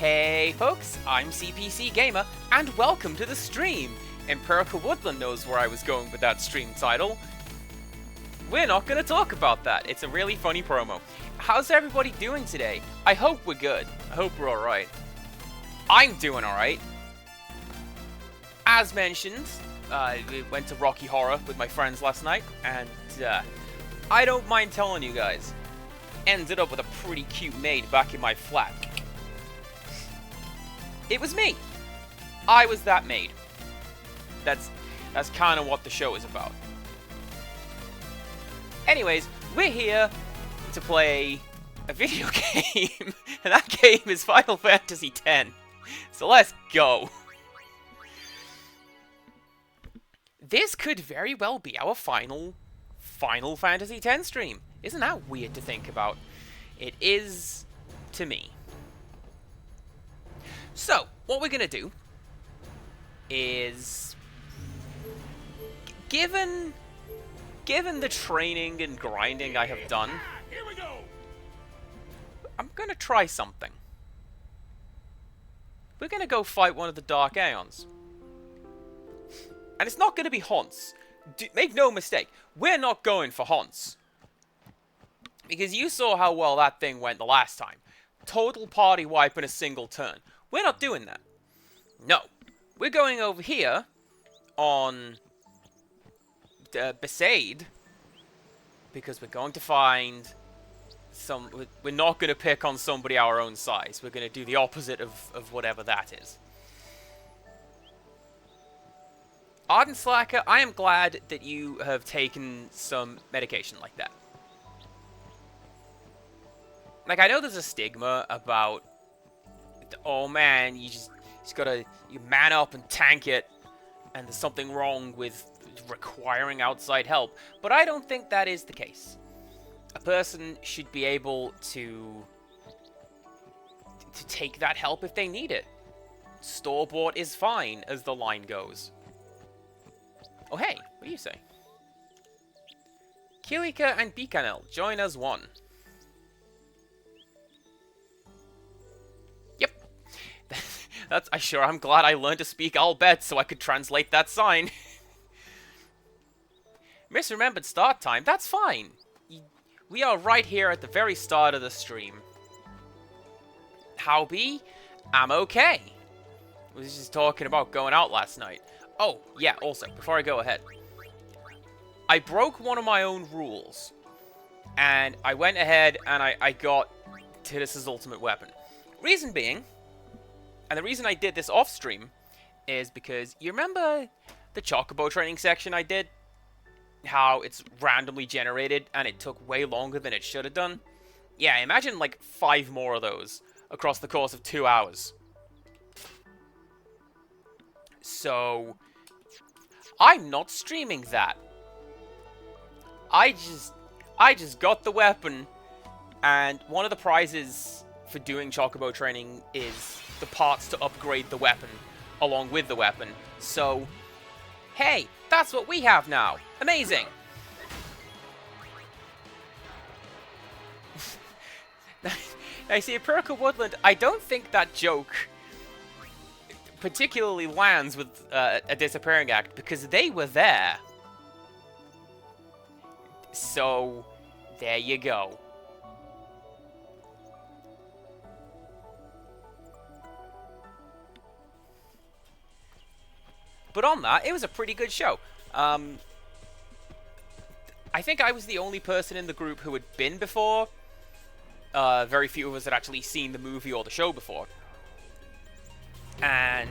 Hey folks, I'm CPC Gamer, and welcome to the stream! Empirical Woodland knows where I was going with that stream title. We're not going to talk about that, it's a really funny promo. How's everybody doing today? I hope we're good. I hope we're alright. I'm doing alright. As mentioned, we went to Rocky Horror with my friends last night, and I don't mind telling you guys, ended up with a pretty cute maid back in my flat. It was me. I was that maid. That's kind of what the show is about. Anyways, we're here to play a video game, and that game is Final Fantasy X. So let's go. This could very well be our final Final Fantasy X stream. Isn't that weird to think about? It is to me. So, what we're going to do is, given the training and grinding I have done, Here we go. I'm going to try something. We're going to go fight one of the Dark Aeons. And it's not going to be Haunts. Make no mistake, we're not going for Haunts. Because you saw how well that thing went the last time. Total party wipe in a single turn. We're not doing that. No. We're going over here on Besaid, because we're going to find some... We're not going to pick on somebody our own size. We're going to do the opposite of whatever that is. Ardent Slacker, I am glad that you have taken some medication like that. Like, I know there's a stigma about, oh man, you gotta man up and tank it, and there's something wrong with requiring outside help, but I don't think that is the case. A person should be able to take that help if they need it. Store-bought is fine, as the line goes. Oh hey, what do you say? Kilika and Bikanel, join as one. I'm glad I learned to speak Albet so I could translate that sign. Misremembered start time, that's fine. We are right here at the very start of the stream. How be? I'm okay. I was just talking about going out last night. Oh, yeah, also, before I go ahead. I broke one of my own rules. And I went ahead and I got Tidus's ultimate weapon. Reason being... And the reason I did this off-stream is because, you remember the Chocobo training section I did? How it's randomly generated and it took way longer than it should have done? Yeah, imagine like 5 more of those across the course of 2 hours. So, I'm not streaming that. I just got the weapon, and one of the prizes for doing Chocobo training is the parts to upgrade the weapon along with the weapon. So, hey, that's what we have now. Amazing. I see, Empirical Woodland, I don't think that joke particularly lands with a disappearing act, because they were there. So, there you go. But on that, it was a pretty good show. I think I was the only person in the group who had been before. Very few of us had actually seen the movie or the show before. And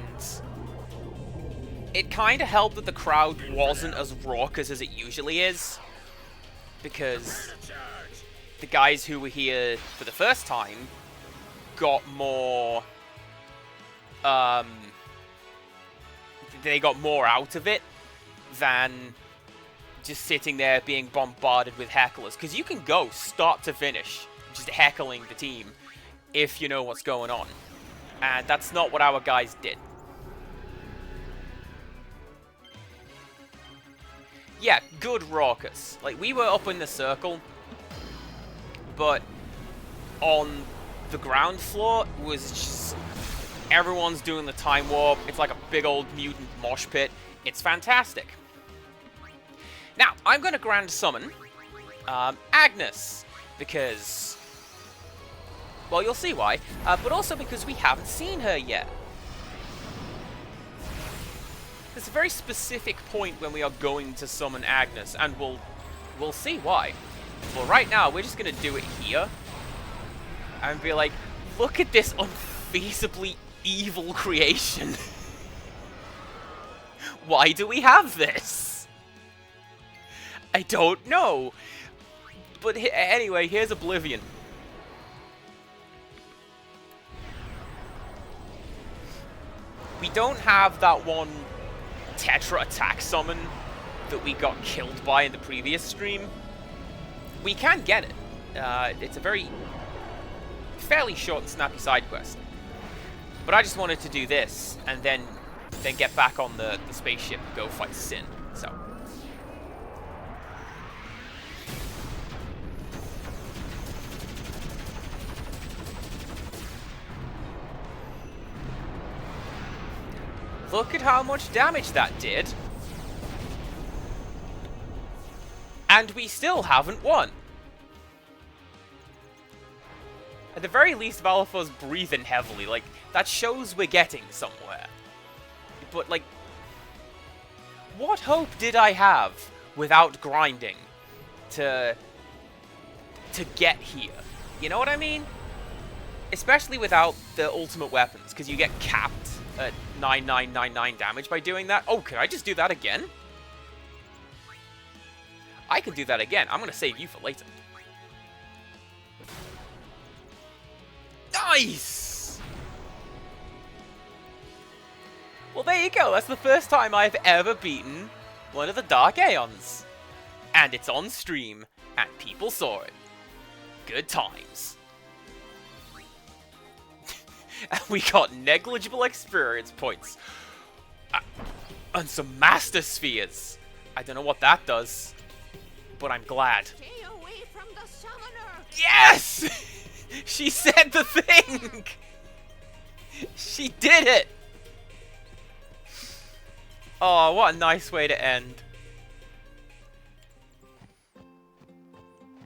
it kind of helped that the crowd wasn't as raucous as it usually is. Because the guys who were here for the first time got more... they got more out of it than just sitting there being bombarded with hecklers. Because you can go start to finish just heckling the team if you know what's going on. And that's not what our guys did. Yeah, good raucous. Like, we were up in the circle, but on the ground floor was just Everyone's doing the time warp. It's like a big old mutant mosh pit. It's fantastic. Now, I'm going to grand summon Agnes, because, well, you'll see why, but also because we haven't seen her yet. There's a very specific point when we are going to summon Agnes, and we'll see why. Well, right now, we're just going to do it here, and be like, look at this unfeasibly evil creation. Why do we have this? I don't know. But anyway, here's Oblivion. We don't have that one Tetra attack summon that we got killed by in the previous stream. We can get it. It's a fairly short and snappy side quest. But I just wanted to do this, and then get back on the spaceship and go fight Sin. So. Look at how much damage that did. And we still haven't won. At the very least, Valor's breathing heavily. Like, that shows we're getting somewhere. But, like, what hope did I have without grinding to get here? You know what I mean? Especially without the ultimate weapons, because you get capped at 9999 damage by doing that. Oh, can I just do that again? I can do that again. I'm going to save you for later. Nice! Well, there you go. That's the first time I've ever beaten one of the Dark Aeons. And it's on stream, and people saw it. Good times. And we got negligible experience points. And some Master Spheres. I don't know what that does, but I'm glad. Stay away from the summoner. Yes! She said the thing! She did it! Oh, what a nice way to end.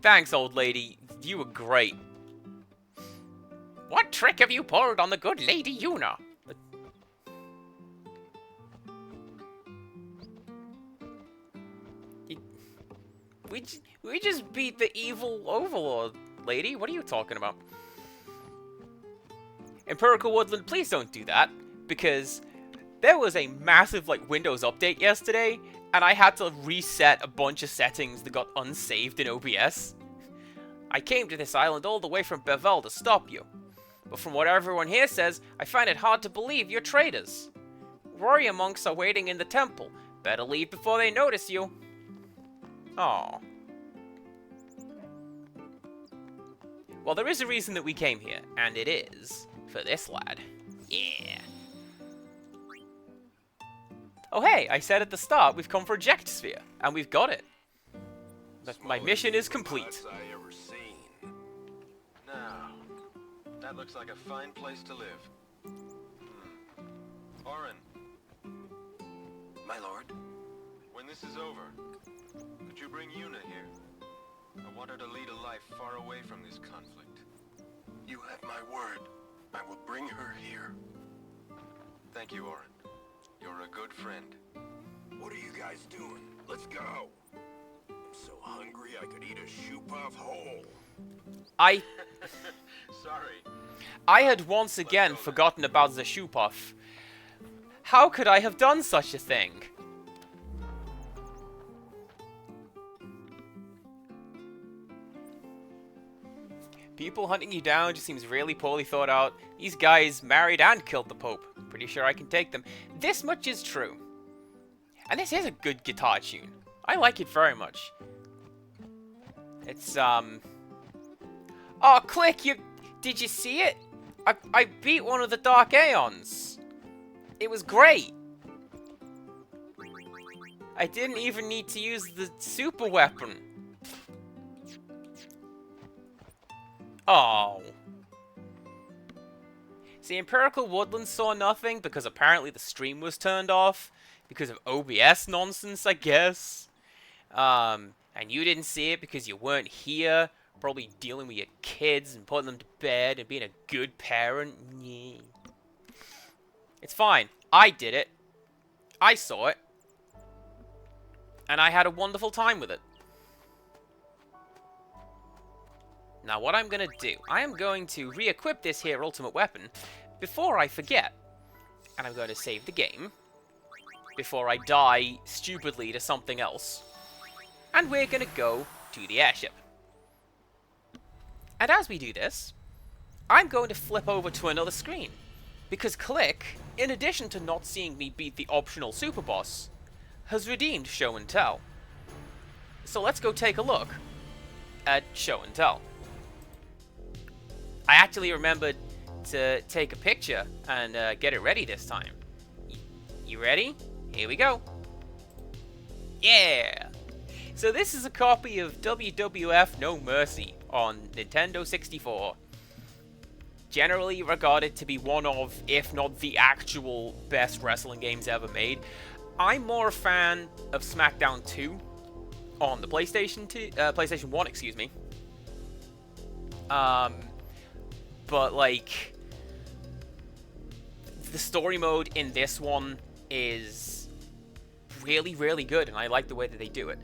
Thanks, old lady. You were great. What trick have you pulled on the good Lady Yuna? We just beat the evil overlord, lady. What are you talking about? Empirical Woodland, please don't do that, because there was a massive, like, Windows update yesterday, and I had to reset a bunch of settings that got unsaved in OBS. I came to this island all the way from Bevel to stop you. But from what everyone here says, I find it hard to believe you're traitors. Warrior monks are waiting in the temple. Better leave before they notice you. Aww. Well, there is a reason that we came here, and it is for this lad. Yeah. Oh hey, I said at the start we've come for Eject Sphere, and we've got it. But my mission is complete. That looks like a fine place to live. Orin. My lord? When this is over, could you bring Yuna here? I want her to lead a life far away from this conflict. You have my word. I will bring her here. Thank you, Orin. You're a good friend. What are you guys doing? Let's go. I'm so hungry I could eat a shoe puff whole. Sorry. I had once again forgotten about the shoe puff. How could I have done such a thing? People hunting you down just seems really poorly thought out. These guys married and killed the Pope. Pretty sure I can take them. This much is true. And this is a good guitar tune. I like it very much. It's, Oh, Click, did you see it? I beat one of the Dark Aeons. It was great. I didn't even need to use the super weapon. Oh. See, Empirical Woodland saw nothing because apparently the stream was turned off because of OBS nonsense, I guess. And you didn't see it because you weren't here, probably dealing with your kids and putting them to bed and being a good parent. Yeah. It's fine. I did it. I saw it. And I had a wonderful time with it. Now what I'm going to do, I am going to re-equip this here ultimate weapon before I forget. And I'm going to save the game before I die stupidly to something else. And we're going to go to the airship. And as we do this, I'm going to flip over to another screen. Because Click, in addition to not seeing me beat the optional super boss, has redeemed Show and Tell. So let's go take a look at Show and Tell. I actually remembered to take a picture and get it ready this time. You ready? Here we go. Yeah! So this is a copy of WWF No Mercy on Nintendo 64. Generally regarded to be one of, if not the actual best wrestling games ever made. I'm more a fan of SmackDown 2 on the PlayStation 1, excuse me. But like, the story mode in this one is really, really good, and I like the way that they do it.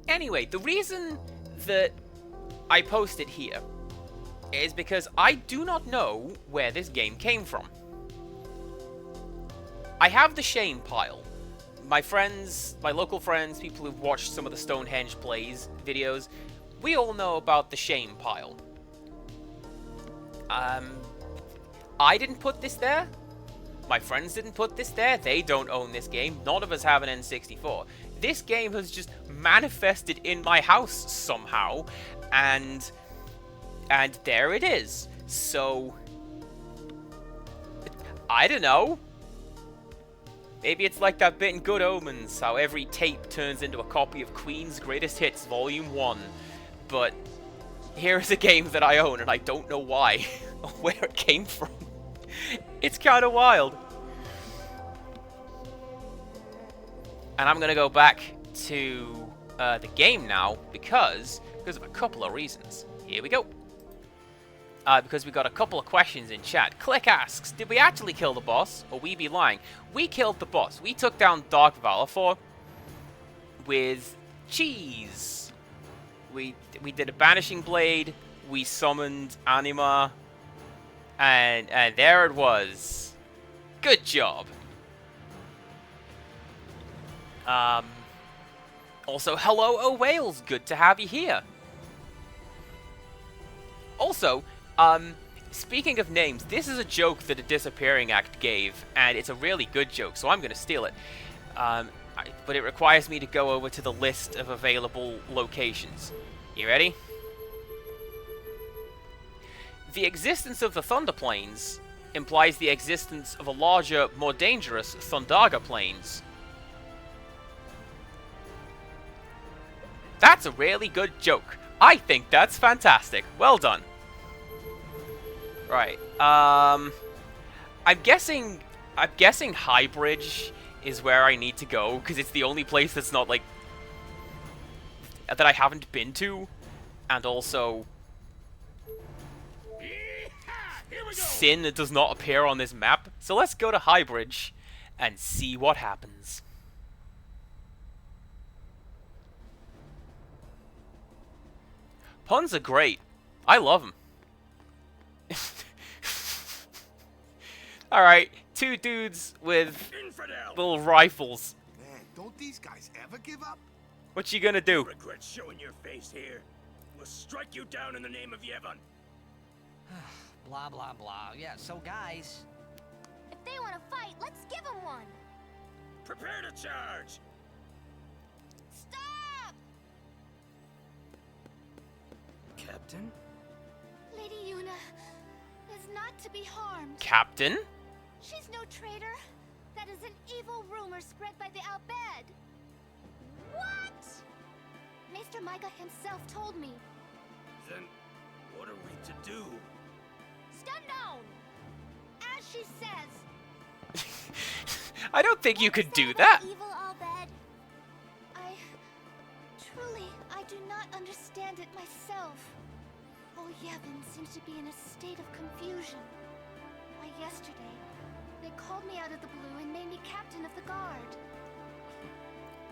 Anyway, the reason that I posted here is because I do not know where this game came from. I have the shame pile. My friends, my local friends, people who've watched some of the Stonehenge Plays videos, we all know about the shame pile. I didn't put this there. My friends didn't put this there. They don't own this game. None of us have an N64. This game has just manifested in my house somehow, and there it is. So, I don't know. Maybe it's like that bit in Good Omens, how every tape turns into a copy of Queen's Greatest Hits Volume 1. But here is a game that I own, and I don't know why, or where it came from. It's kind of wild. And I'm going to go back to the game now, because of a couple of reasons. Here we go. Because we got a couple of questions in chat. Click asks, did we actually kill the boss, or we be lying? We killed the boss. We took down Dark Valifor with cheese. We did a Banishing Blade, we summoned Anima, and there it was. Good job. Also, hello, O Wales, good to have you here. Also, speaking of names, this is a joke that a Disappearing Act gave, and it's a really good joke, so I'm going to steal it. But it requires me to go over to the list of available locations. You ready? The existence of the Thunder Plains implies the existence of a larger, more dangerous Thundaga Plains. That's a really good joke. I think that's fantastic. Well done. Right. I'm guessing Highbridge is where I need to go, because it's the only place that's not, like, that I haven't been to, and also Sin does not appear on this map. So let's go to Highbridge and see what happens. Puns are great. I love them. Alright, two dudes with little rifles. Man, don't these guys ever give up? What you gonna do? Regret showing your face here. We'll strike you down in the name of Yevon. Blah, blah, blah. Yeah, so guys... If they want to fight, let's give them one. Prepare to charge. Stop! Captain? Lady Yuna is not to be harmed. Captain? She's no traitor. That is an evil rumor spread by the Albed. What? Maester Micah himself told me. Then, what are we to do? unknown. As she says. I don't think you What was could do about that. Evil Albed? I do not understand it myself. All Yevon seems to be in a state of confusion. Why, yesterday, they called me out of the blue and made me captain of the guard.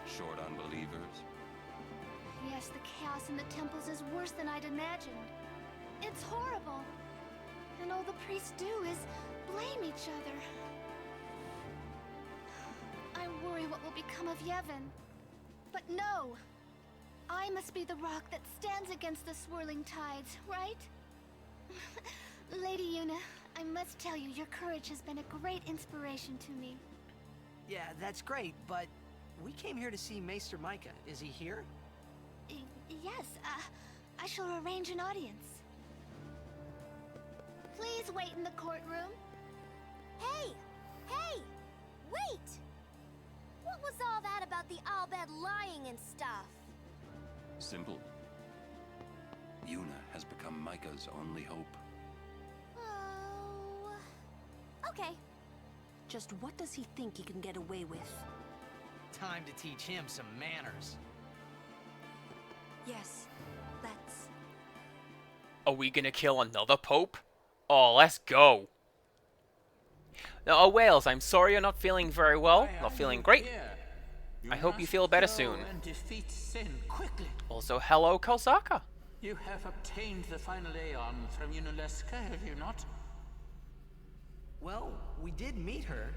Short on believers? Yes, the chaos in the temples is worse than I'd imagined. It's horrible. And all the priests do is blame each other. I worry what will become of Yevon. But no! I must be the rock that stands against the swirling tides, right? Lady Yuna, I must tell you, your courage has been a great inspiration to me. Yeah, that's great, but we came here to see Maester Micah. Is he here? Yes, I shall arrange an audience. Please wait in the courtroom. Hey! Hey! Wait! What was all that about the Albed lying and stuff? Simple. Yuna has become Micah's only hope. Oh... Okay. Just what does he think he can get away with? Time to teach him some manners. Yes, let's. Are we gonna kill another pope? Oh, let's go. Now, Wales, I'm sorry you're not feeling very well. Not feeling great. I hope you feel better soon. And defeat sin quickly. Also, hello, Kosaka. You have obtained the final Aeon from Yunalesca, have you not? Well, we did meet her.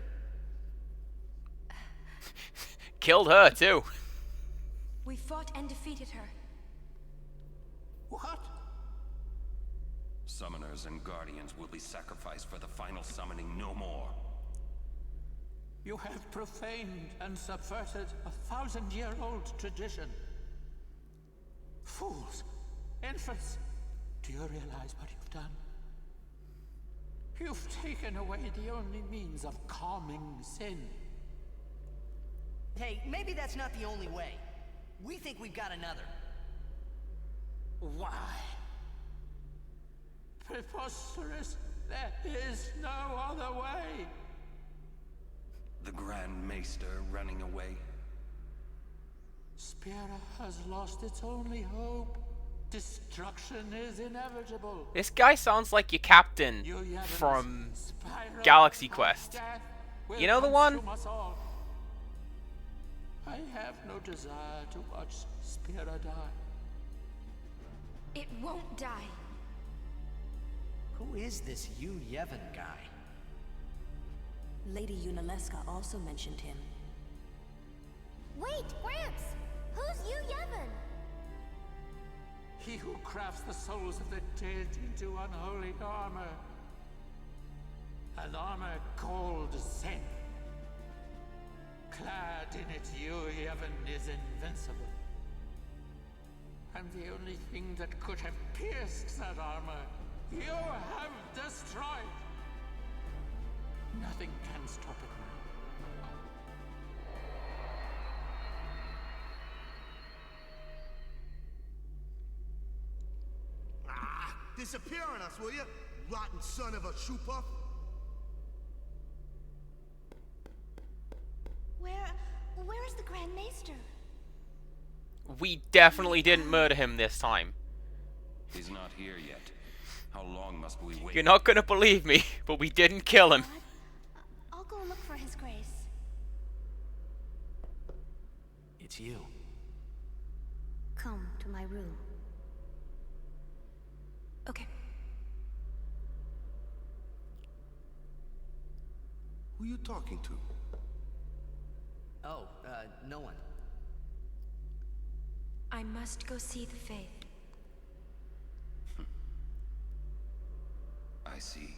Killed her, too. We fought and defeated her. What? Summoners and guardians will be sacrificed for the final summoning no more. You have profaned and subverted a 1,000-year-old tradition. Fools! Infants! Do you realize what you've done? You've taken away the only means of calming sin. Hey, maybe that's not the only way. We think we've got another. Why? Preposterous! There is no other way! The Grand Maester running away? Spira has lost its only hope. Destruction is inevitable. This guy sounds like your captain You Yevons, from spiral Galaxy of Quest. death will You know the one? consume us all. I have no desire to watch Spira die. It won't die. Who is this Yu Yevon guy? Lady Yunalesca also mentioned him. Wait, Gramps! Who's you, Yevon? He who crafts the souls of the dead into unholy armor. An armor called Zen. Clad in it, you, Yevon, is invincible. And the only thing that could have pierced that armor, you have destroyed. Nothing can stop it now. Disappear on us, will you? Rotten son of a shoe puff. Where is the Grand Maester? We definitely didn't murder him this time. He's not here yet. How long must we wait? You're not gonna believe me, but we didn't kill him. I'll go look for his grace. It's you. Come to my room. Okay. Who you talking to? Oh, no one. I must go see the Faith. I see.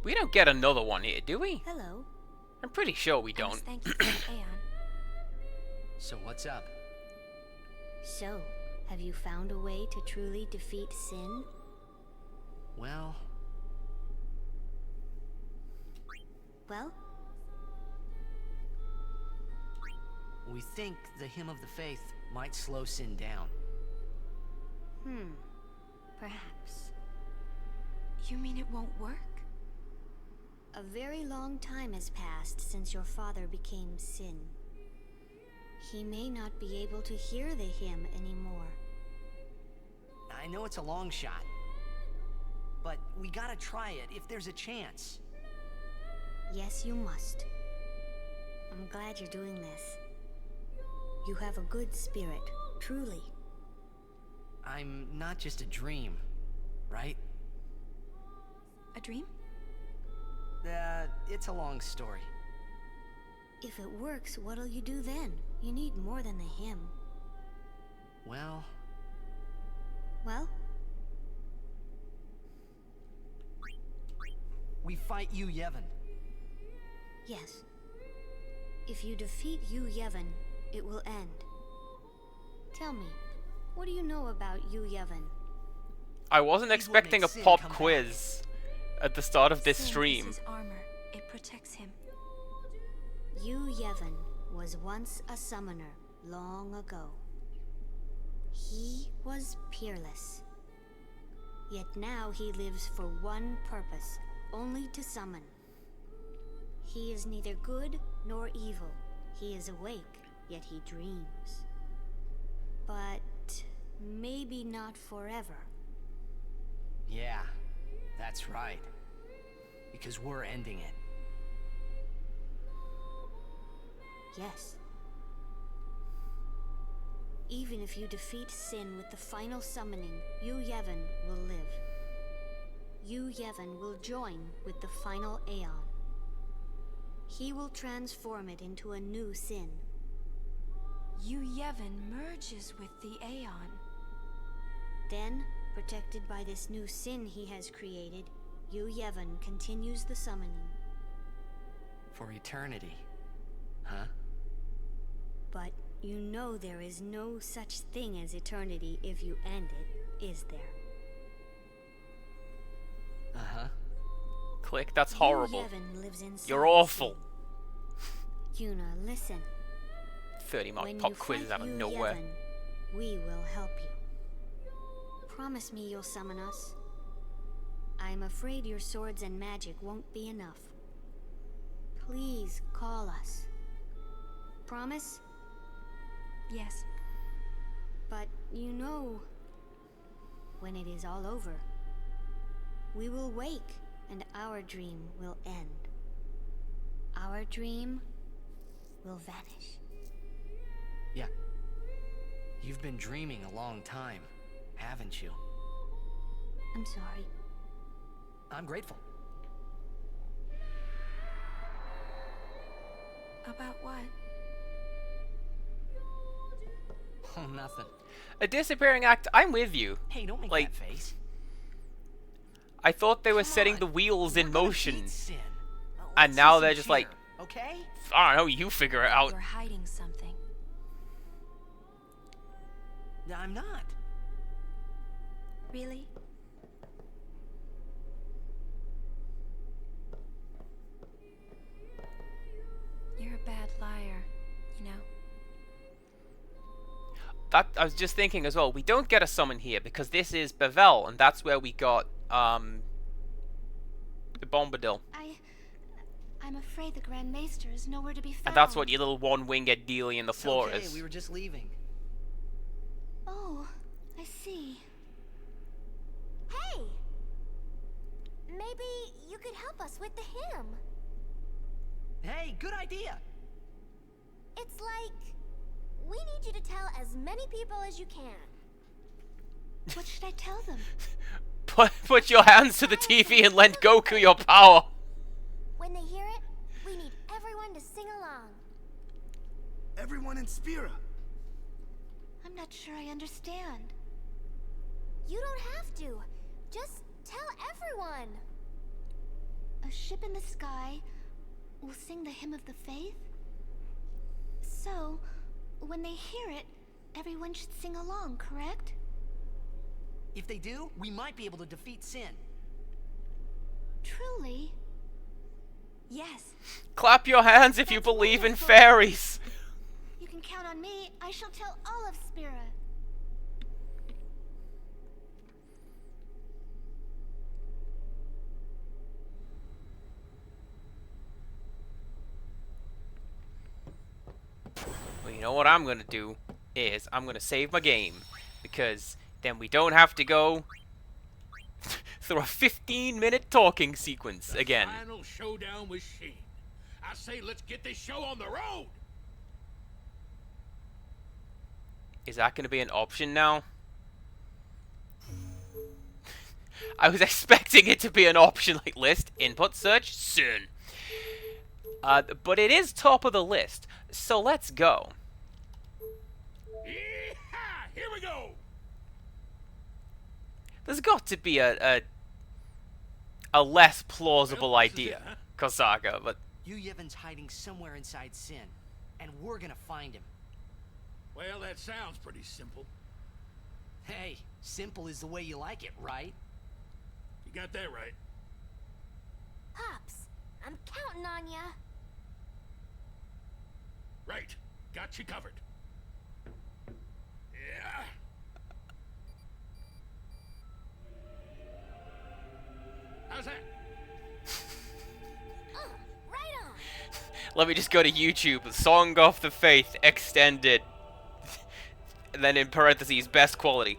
We don't get another one here, do we? Hello. I'm pretty sure we I don't. must thank you for the Aeon. So what's up? So, have you found a way to truly defeat sin? Well... Well, We think the Hymn of the Faith might slow sin down. perhaps. You mean it won't work? A very long time has passed since your father became Sin. He may not be able to hear the hymn anymore. I know it's a long shot, but we gotta try it if there's a chance. Yes, you must. I'm glad you're doing this. You have a good spirit, truly. I'm not just a dream, right? A dream? It's a long story. If it works, what'll you do then? You need more than the hymn. Well, Well, we fight Yu Yevon. yes. If you defeat Yu Yevon, it will end. Tell me, what do you know about Yu Yevon? I wasn't He's what expecting a makes Sin pop come back. quiz at the start of this Sin is stream. his armor. It protects him. Yu Yevon was once a summoner long ago. He was peerless. Yet now he lives for one purpose, only to summon. He is neither good nor evil. He is awake, yet he dreams. But maybe not forever. Yeah, that's right. Because we're ending it. Yes. Even if you defeat Sin with the final summoning, Yu Yevon will live. Yu Yevon will join with the final Aeon. He will transform it into a new Sin. Yu Yevon merges with the Aeon. Then, protected by this new Sin he has created, Yu Yevon continues the summoning. For eternity. Huh? But you know there is no such thing as eternity if you end it, is there? Uh-huh. Click, that's horrible. Yu Yevon lives inside You're awful. Sin. Yuna, listen. 30 mark When pop you quizzes fight out of Yu nowhere. Yevon, we will help you. Promise me you'll summon us. I'm afraid your swords and magic won't be enough. Please call us. Promise? Yes. But you know, when it is all over, we will wake and our dream will end. Our dream will vanish. Yeah. You've been dreaming a long time, haven't you? I'm sorry. I'm grateful. About what? Oh, nothing. A disappearing act, I'm with you. Hey, don't make Like, that face. I thought they were Come setting on, the wheels in we're gonna motion. beat Sin. And Let's now see they're some just like- cheer, okay? I don't know, you figure it out. You're hiding something. I'm not. Really? You're a bad liar, you know? That I was just thinking as well. We don't get a summon here because this is Bevel, and that's where we got the Bombadil, I'm afraid the Grand Maester is nowhere to be found. and that's what your little one-winged dealie in the It's floor okay, is. we were just leaving. Oh, I see. Hey! Maybe you could help us with the hymn. Hey, good idea. It's like we need you to tell as many people as you can. What should I tell them? Put your hands to the TV and lend Goku your power. When they hear it, we need everyone to sing along. Everyone in Spira. I'm not sure I understand. You don't have to. Just tell everyone. A ship in the sky will sing the hymn of the faith? So, when they hear it, everyone should sing along, correct? If they do, we might be able to defeat Sin. Truly? Yes. Clap your hands if you That's believe in wonderful. fairies. You can count on me. I shall tell all of Spira. Well, you know what I'm gonna do is I'm gonna save my game, because then we don't have to go through a 15-minute talking sequence again. Final showdown with Sheen. I say let's get this show on the road. Is that gonna be an option now? I was expecting it to be an option like list, input, search, soon. But it is top of the list, so let's go. Yeehaw! Here we go. There's got to be a less plausible Well, this is idea, it, huh? Kosaka, but Yu Yevon's hiding somewhere inside Sin, and we're gonna find him. Well, that sounds pretty simple. Hey, simple is the way you like it, right? You got that right. Pops, I'm counting on ya. Right. Got you covered. Yeah. How's that? Right on. let me just go to YouTube, Song of the Faith Extended, and then in parentheses, best quality.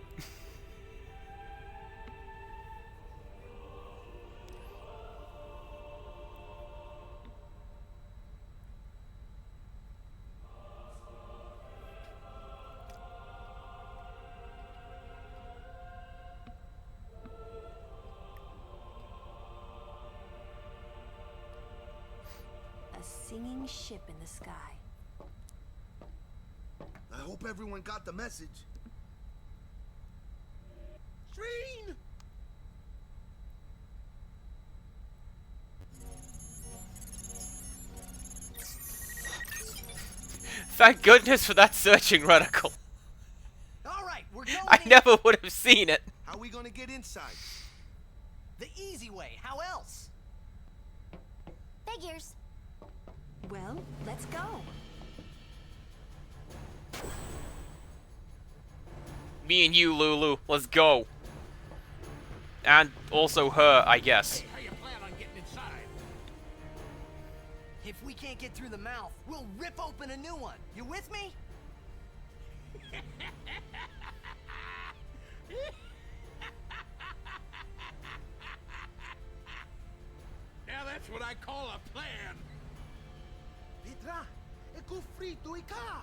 A singing ship in the sky. I hope everyone got the message. Sheen! Thank goodness for that searching reticle. All right, we're going I in. never would have seen it. How we gonna get inside? The easy way. How else? Figures. Well, let's go. Me and you, Lulu. Let's go. And also her, I guess. Hey, how you plan on getting inside? If we can't get through the mouth, we'll rip open a new one. You with me? Now that's what I call a plan. Petra, e frito e ca.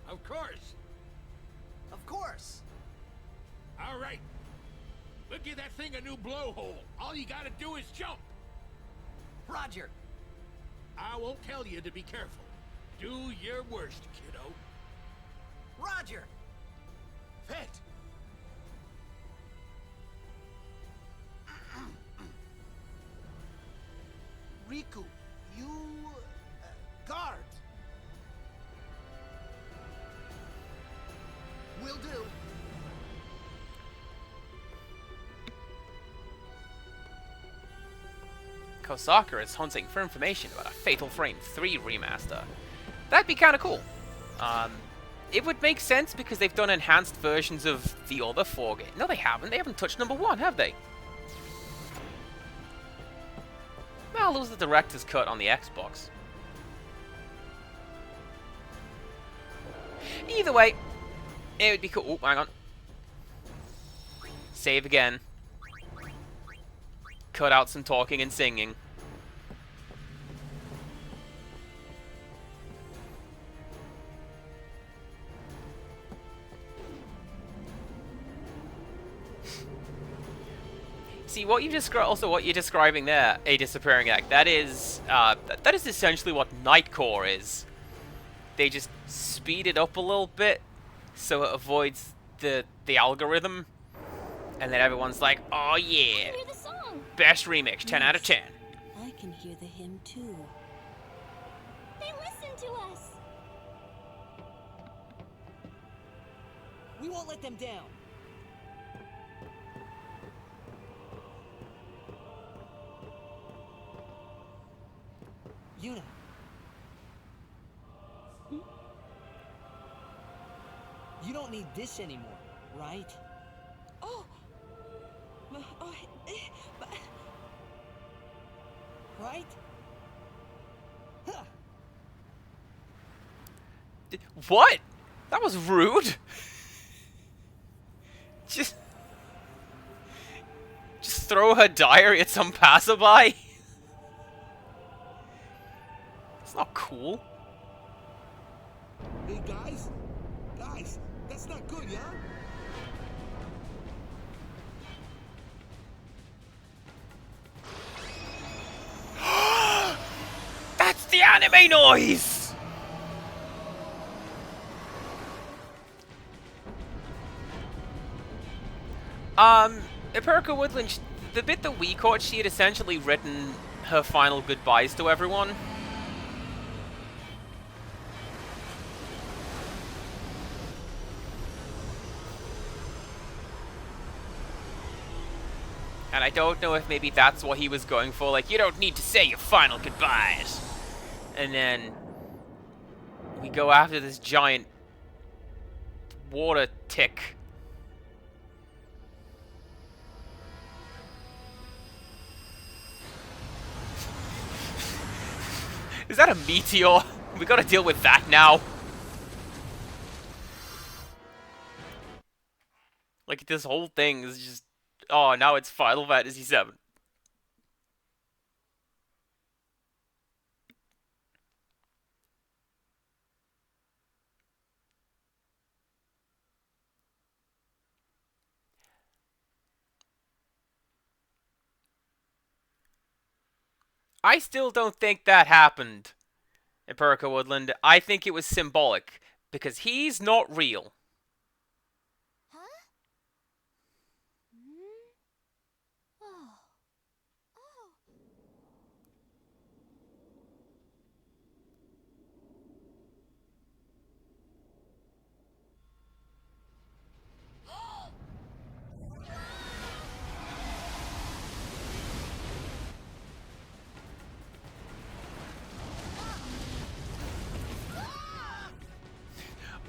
Of course. Of course. All right. We'll give that thing a new blowhole. All you gotta do is jump. Roger. I won't tell you to be careful. Do your worst, kiddo. Roger. Fet. Riku, you guard. Will do. Kosaka is hunting for information about a Fatal Frame 3 remaster. That'd be kind of cool. It would make sense because they've done enhanced versions of the other 4 games. No, they haven't. They haven't touched number 1, have they? Well, it was the director's cut on the Xbox. Either way, it would be cool. Oh, hang on. Save again. Cut out some talking and singing. See, what you describe, also what you're describing there, a disappearing act, that is essentially what Nightcore is. They just speed it up a little bit so it avoids the algorithm, and then everyone's like, oh yeah, Hear the song. best remix, 10 out of 10. I can hear the hymn too. They listen to us. We won't let them down. Yuna. You don't need this anymore, right? Oh. Right? Huh. What? That was rude. Just throw her diary at some passerby. It's not cool. Hey, guys? Guys, that's not good, yeah? That's the anime noise! Empirical Woodland, the bit that we caught, she had essentially written her final goodbyes to everyone. And I don't know if maybe that's what he was going for, like, you don't need to say your final goodbyes. And then we go after this giant water tick. Is that a meteor? We gotta deal with that now. Like, this whole thing is just... Oh, now it's Final Fantasy VII. I still don't think that happened, Empirical Woodland. I think it was symbolic, because he's not real. Huh? Oh.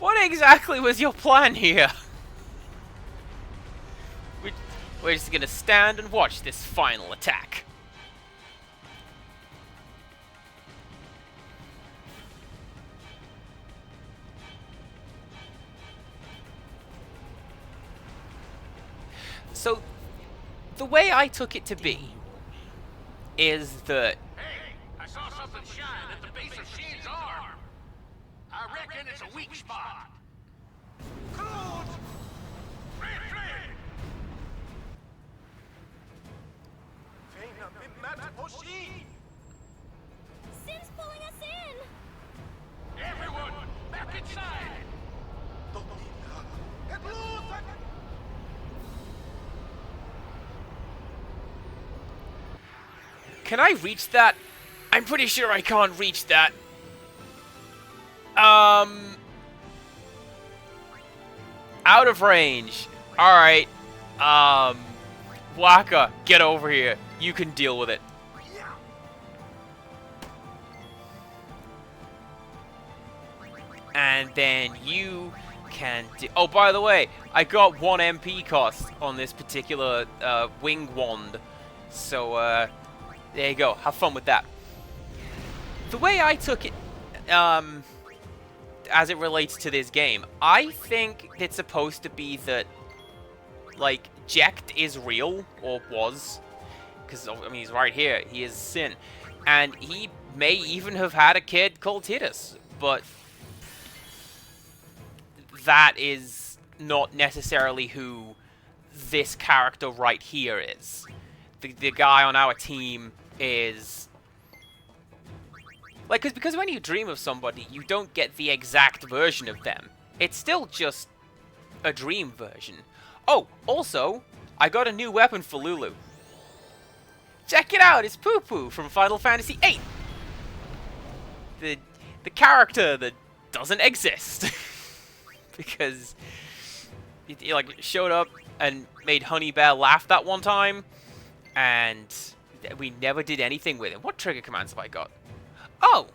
What exactly was your plan here? We're just gonna stand and watch this final attack. So, the way I took it to be is that... Hey, I saw something shine at the base of Shane's arm. I reckon it's a weak spot. Close! Retreat! Sin's pulling us in! Everyone, back inside! Can I reach that? I'm pretty sure I can't reach that. Out of range. Alright. Waka, get over here. You can deal with it. And then you can oh, by the way, I got 1 MP cost on this particular wing wand. So, there you go. Have fun with that. The way I took it, as it relates to this game, I think it's supposed to be that, like, Jecht is real, or was. Because, I mean, he's right here. He is Sin. And he may even have had a kid called Tidus. But that is not necessarily who this character right here is. The guy on our team is... Like, because when you dream of somebody, you don't get the exact version of them. It's still just a dream version. Oh, also, I got a new weapon for Lulu. Check it out, it's Poo Poo from Final Fantasy VIII. The character that doesn't exist. Because he like showed up and made Honey Bear laugh that one time, and we never did anything with him. What trigger commands have I got? Oh!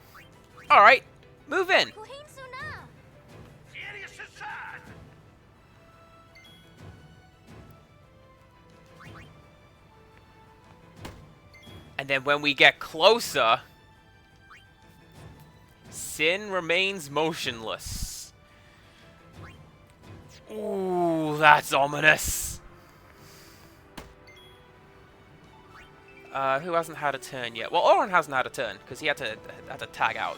Alright, move in. And then when we get closer, Sin remains motionless. Ooh, that's ominous. Who hasn't had a turn yet? Well, Oren hasn't had a turn, because he had to tag out.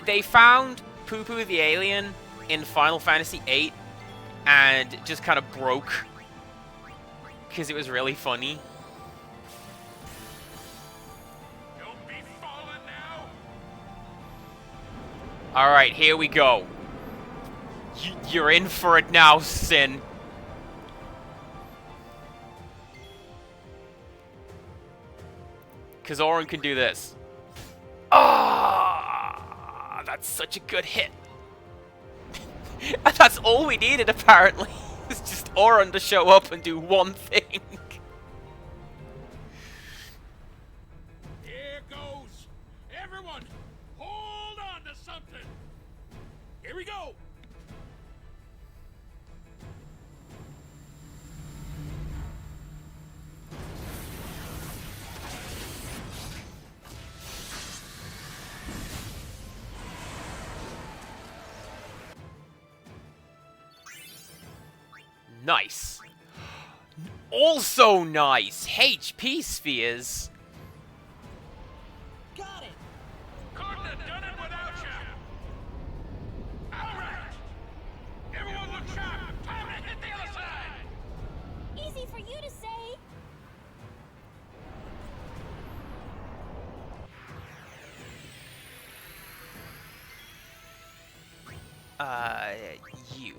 They found Poo Poo the alien in Final Fantasy VIII, and just kind of broke, because it was really funny. Don't be falling now. Alright, here we go. You're in for it now, Sin. Because Oren can do this. Ah, that's such a good hit. And that's all we needed, apparently. It's just Oren to show up and do one thing. Here goes. Everyone, hold on to something. Here we go. Nice. Also nice. HP spheres. Got it! Couldn't have done it without you. All right. Everyone look sharp. Time to hit the other side. Easy for you to say. You.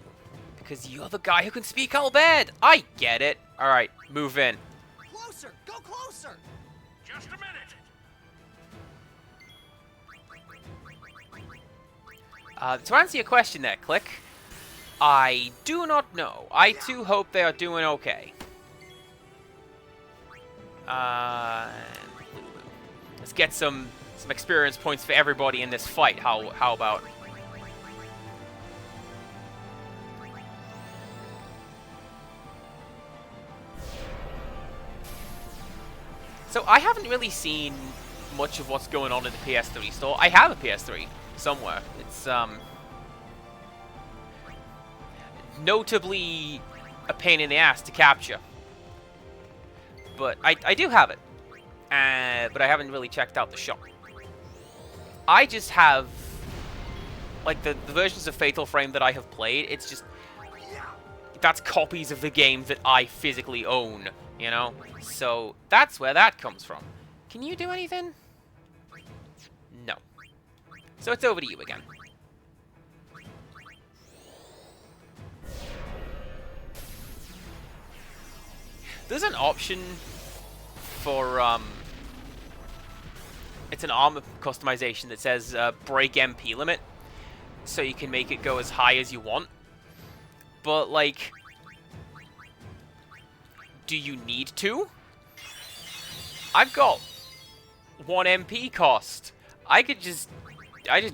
Because you're the guy who can speak Albed. I get it. Alright, move in. Closer! Go closer! Just a minute. To answer your question there, Click, I do not know. I too hope they are doing okay. Let's get some experience points for everybody in this fight. How about? So I haven't really seen much of what's going on in the PS3 store. I have a PS3 somewhere. It's notably a pain in the ass to capture. But I do have it. But I haven't really checked out the shop. I just have, like, the versions of Fatal Frame that I have played, it's just, that's copies of the game that I physically own, you know? So that's where that comes from. Can you do anything? No. So it's over to you again. There's an option for, it's an armor customization that says break MP limit, so you can make it go as high as you want. But, like, do you need to? I've got 1 MP cost. I just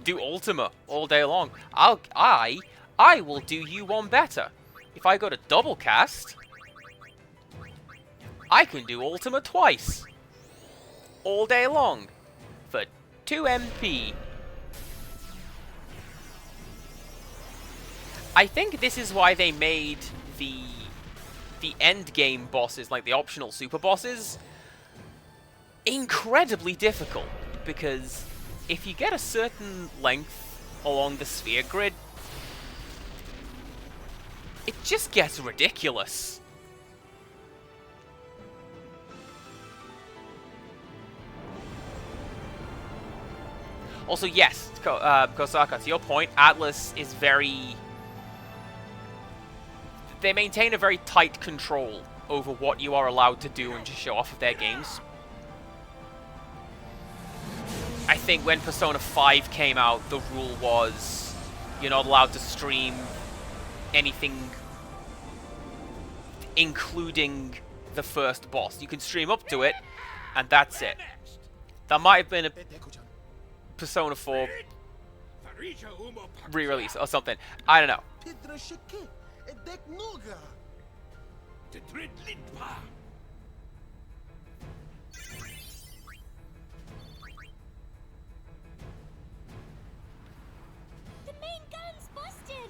do Ultima all day long. I will do you one better. If I go to double cast, I can do Ultima twice. All day long. For 2 MP. I think this is why they made the end game bosses, like the optional super bosses, incredibly difficult. Because if you get a certain length along the sphere grid, it just gets ridiculous. Also, yes, Kosaka, to your point, Atlas is very... They maintain a very tight control over what you are allowed to do and just show off of their games. I think when Persona 5 came out, the rule was you're not allowed to stream anything including the first boss. You can stream up to it, And that's it. That might have been a Persona 4 re-release or something. I don't know. The main gun's busted!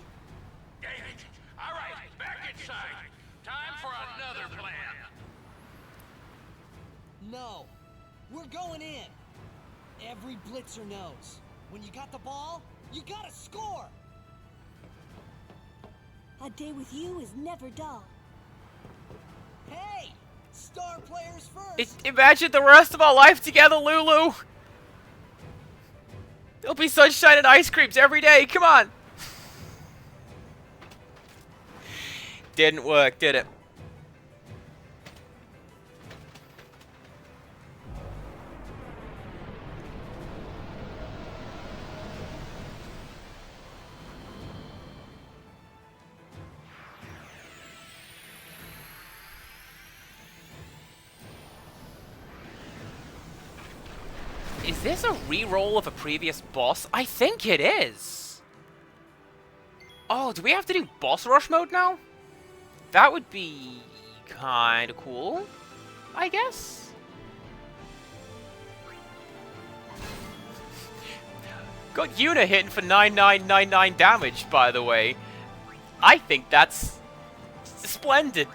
Dang it! All right, back inside. Time for another plan. No. We're going in. Every blitzer knows. When you got the ball, you gotta score! A day with you is never dull. Hey! Star players first! Imagine the rest of our life together, Lulu! There'll be sunshine and ice creams every day, come on! Didn't work, did it? Is this a re-roll of a previous boss? I think it is. Oh, do we have to do boss rush mode now? That would be kind of cool, I guess. Got Yuna hitting for 9999 damage, by the way. I think that's splendid.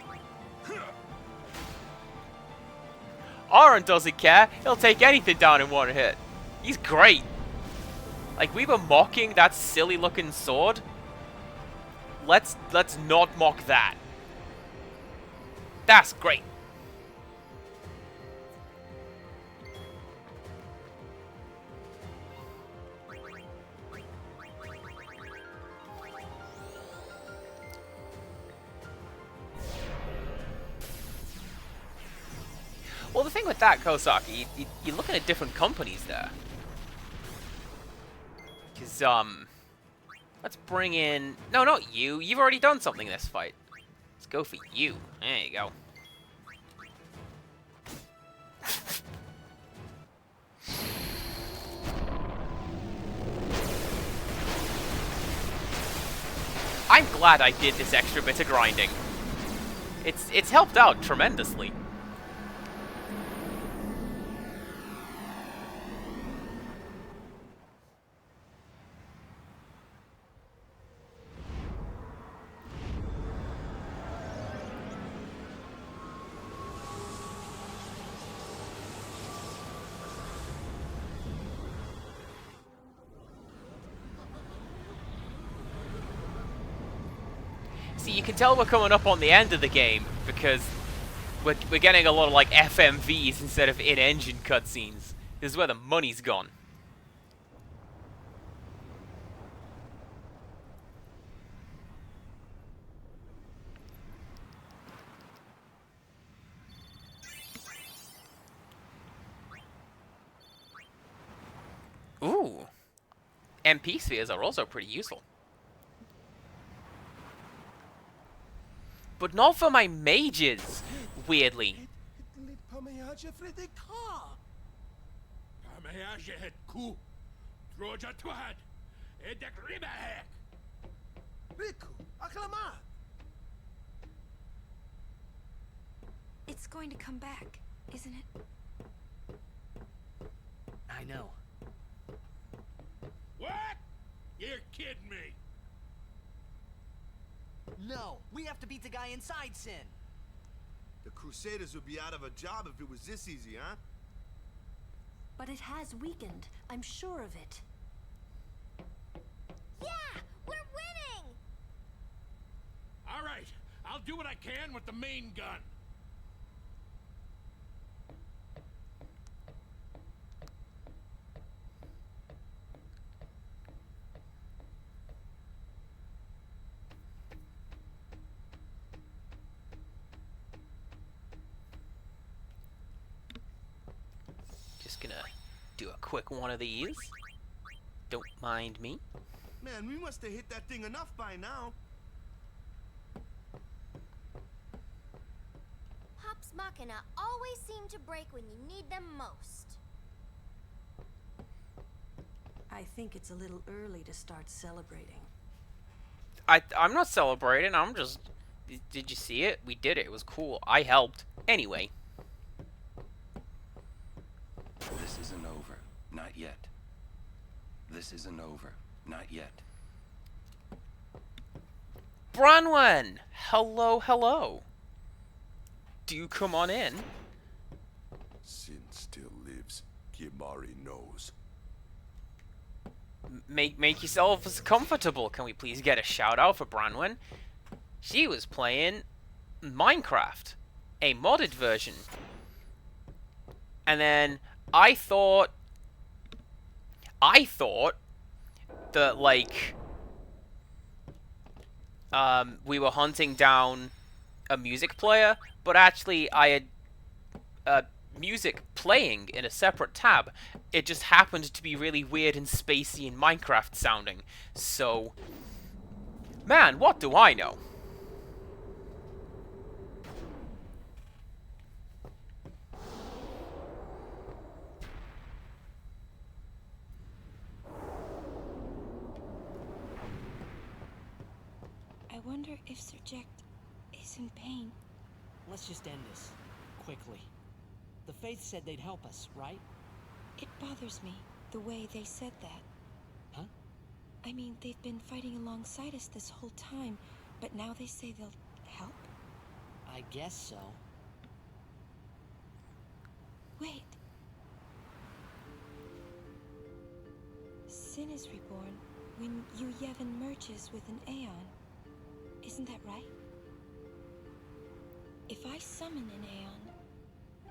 Aaron doesn't care. He'll take anything down in one hit. He's great. Like, we were mocking that silly-looking sword. Let's not mock that. That's great. Well, the thing with that, Kosaki, you're looking at different companies there. Because, let's bring in... No, not you. You've already done something this fight. Let's go for you. There you go. I'm glad I did this extra bit of grinding. It's helped out tremendously. See, you can tell we're coming up on the end of the game because we're getting a lot of like FMVs instead of in-engine cutscenes. This is where the money's gone. Ooh. MP spheres are also pretty useful. But not for my mages, weirdly. It's going to come back, isn't it? I know. What? You're kidding me. No, we have to beat the guy inside Sin. The Crusaders would be out of a job if it was this easy, huh? But it has weakened. I'm sure of it. Yeah! We're winning! All right, I'll do what I can with the main gun. Just gonna do a quick one of these. Don't mind me. Man, we must have hit that thing enough by now. Hop Vox Machina always seem to break when you need them most. I think it's a little early to start celebrating. I'm not celebrating. I'm just... Did you see it? We did it. It was cool. I helped. Anyway. This isn't over. Not yet. This isn't over. Not yet. Bronwyn! Hello, hello. Do come on in. Sin still lives. Kimari knows. Make yourselves comfortable. Can we please get a shout out for Bronwyn? She was playing Minecraft, a modded version. And then I thought that, like, we were hunting down a music player, but actually I had music playing in a separate tab. It just happened to be really weird and spacey and Minecraft sounding. So, man, what do I know? I wonder if Sir Jack is in pain. Let's just end this. Quickly. The Faith said they'd help us, right? It bothers me, the way they said that. Huh? I mean, they've been fighting alongside us this whole time, but now they say they'll help? I guess so. Wait. Sin is reborn when Yu Yevon merges with an Aeon. Isn't that right? If I summon an Aeon,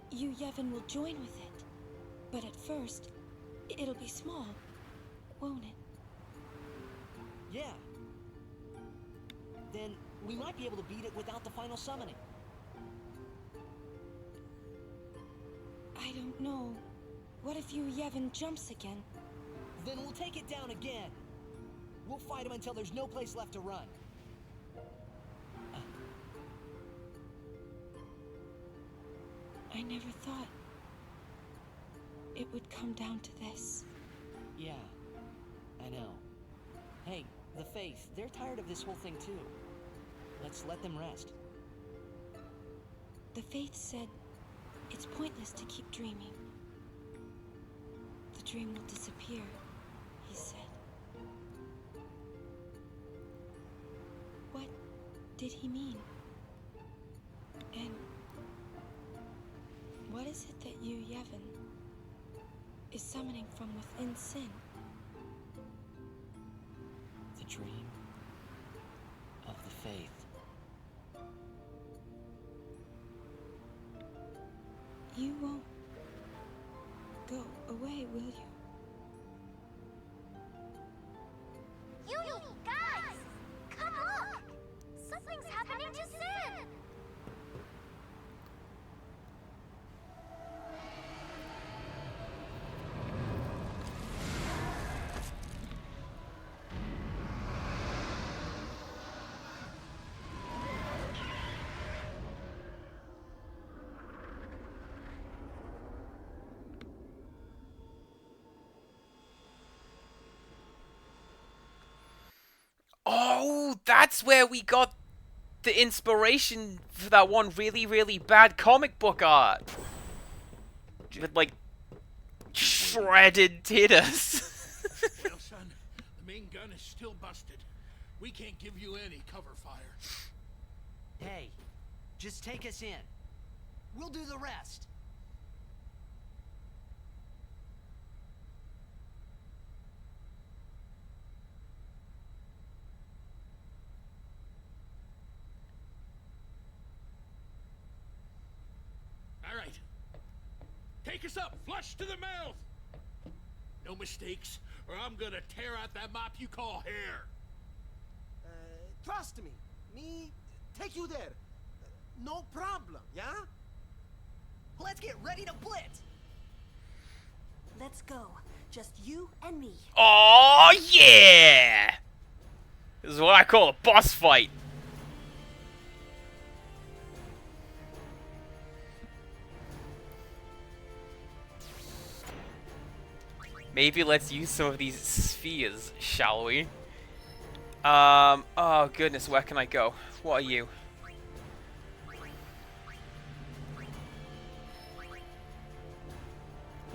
Yu Yevon will join with it. But at first, it'll be small, won't it? Yeah. Then we might be able to beat it without the final summoning. I don't know. What if Yu Yevon jumps again? Then we'll take it down again. We'll fight him until there's no place left to run. I never thought it would come down to this. Yeah, I know. Hey, the Faith, they're tired of this whole thing too. Let's let them rest. The Faith said it's pointless to keep dreaming. The dream will disappear, he said. What did he mean? And what is it that Yu Yevon is summoning from within Sin? The dream of the Faith. You won't go away, will you? You guys! Come look! Something's happening to Sin! Oh, that's where we got the inspiration for that one really, really bad comic book art. With, like, shredded titties. Well, son, the main gun is still busted. We can't give you any cover fire. Hey, just take us in. We'll do the rest. All right. Take us up, flush to the mouth. No mistakes, or I'm gonna tear out that mop you call hair. Trust me. Me take you there. No problem, yeah? Let's get ready to blitz! Let's go. Just you and me. Oh yeah! This is what I call a boss fight. Maybe let's use some of these spheres, shall we? Oh goodness, where can I go? What are you?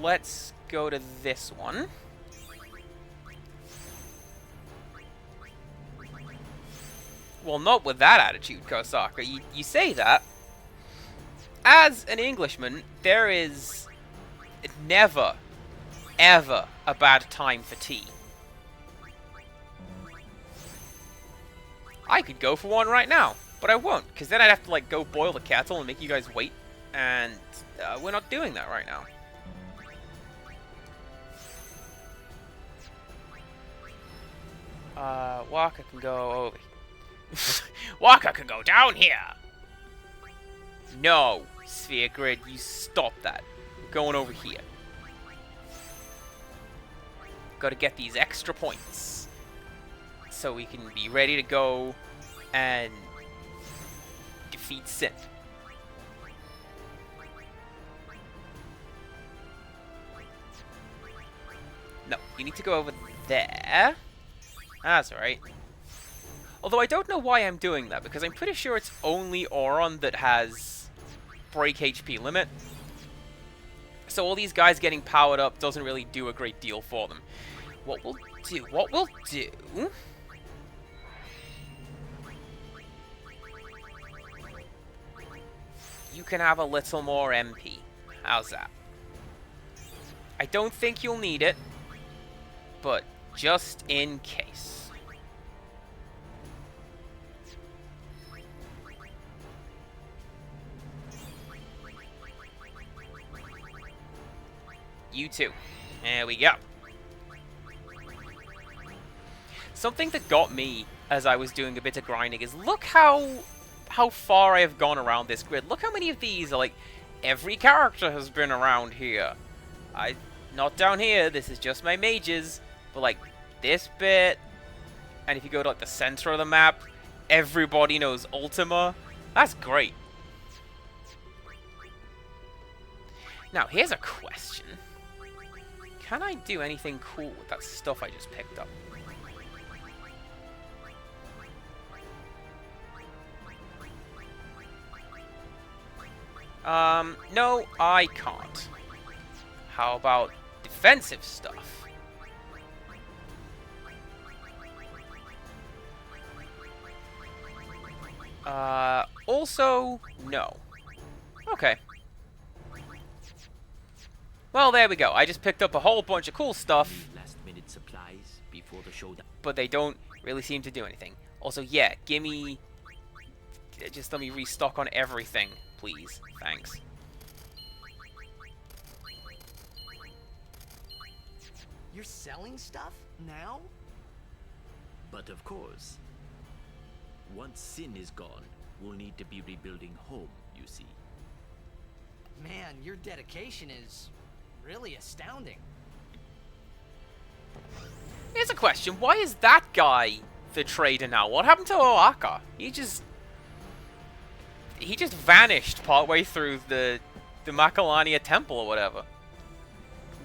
Let's go to this one. Well, not with that attitude, Kosaka. You say that. As an Englishman, there is never, ever a bad time for tea. I could go for one right now, but I won't, because then I'd have to, like, go boil the kettle and make you guys wait, and we're not doing that right now. Waka can go over. Waka can go down here! No, Sphere Grid, you stop that. We're going over here. Gotta get these extra points. So we can be ready to go and defeat Sin. No, you need to go over there. That's alright. Although I don't know why I'm doing that, because I'm pretty sure it's only Auron that has break HP limit. So all these guys getting powered up doesn't really do a great deal for them. What we'll do... You can have a little more MP. How's that? I don't think you'll need it, but just in case. You too. There we go. Something that got me as I was doing a bit of grinding is look how far I have gone around this grid. Look how many of these are like every character has been around here. Not down here, this is just my mages, but like this bit, and if you go to like the center of the map, everybody knows Ultima. That's great. Now, here's a question. Can I do anything cool with that stuff I just picked up? No, I can't. How about defensive stuff? Also, no. Okay. Well, there we go. I just picked up a whole bunch of cool stuff. Last-minute supplies before the showdown. But they don't really seem to do anything. Also, yeah, gimme... Just let me restock on everything, please. Thanks. You're selling stuff now? But of course. Once Sin is gone, we'll need to be rebuilding home, you see. Man, your dedication is really astounding. Here's a question. Why is that guy the trader now? What happened to Oaka? He just vanished partway through the Macalania temple or whatever.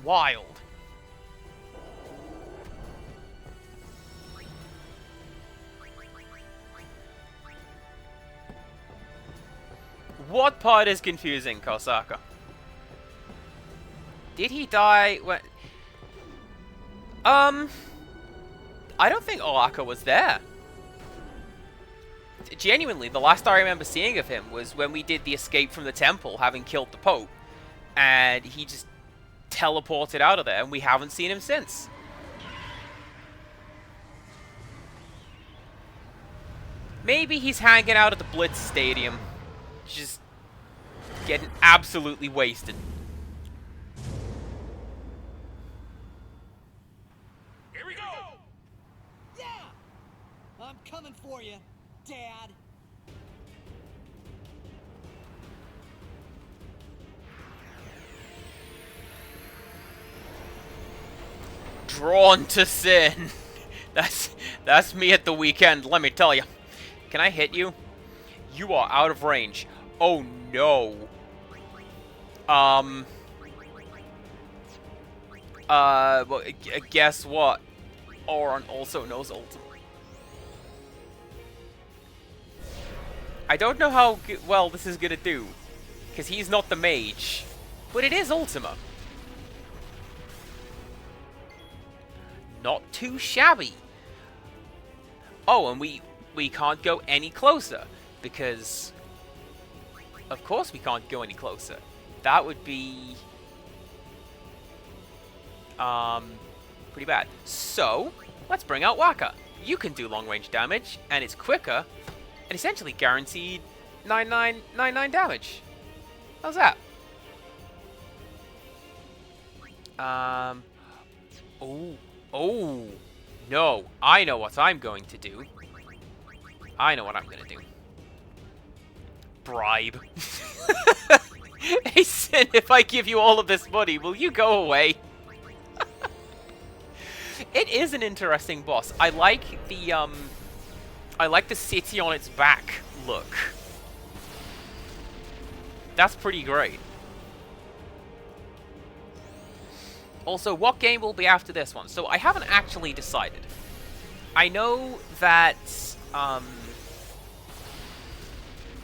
Wild. What part is confusing, Kosaka? Did he die when... I don't think Oaka was there. Genuinely, the last I remember seeing of him was when we did the escape from the temple, having killed the Pope. And he just teleported out of there, and we haven't seen him since. Maybe he's hanging out at the Blitz Stadium. Just getting absolutely wasted. Here we go! Yeah! I'm coming for you, Dad. Drawn to sin. That's me at the weekend, let me tell you. Can I hit you? You are out of range. Oh Well, guess what? Auron also knows Ultima. I don't know how well this is gonna do, because he's not the mage, but it is Ultima. Not too shabby. Oh, and we can't go any closer, because of course we can't go any closer. That would be pretty bad. So let's bring out Waka. You can do long range damage, and it's quicker, and essentially guaranteed 9999 damage. How's that? Oh, no. I know what I'm going to do. I know what I'm going to do. Bribe. Hey, Sin, if I give you all of this money, will you go away? It is an interesting boss. I like the city on its back look. That's pretty great. Also, what game will be after this one? So I haven't actually decided. I know that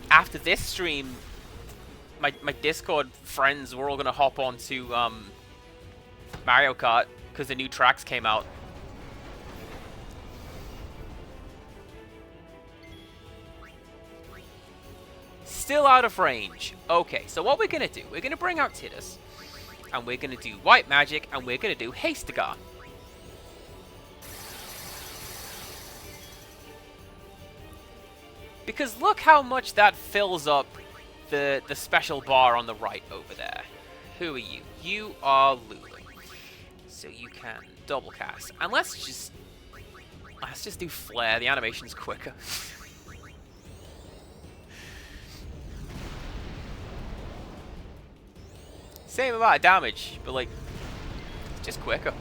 after this stream, my Discord friends were all gonna hop onto Mario Kart because the new tracks came out. Still out of range. Okay, so what we're gonna do? We're gonna bring out Tidus, and we're gonna do White Magic, and we're gonna do Hastagar. Because look how much that fills up the special bar on the right over there. Who are you? You are Lulu. So you can double cast. And let's just do Flare. The animation's quicker. Same amount of damage, but like, it's just quicker.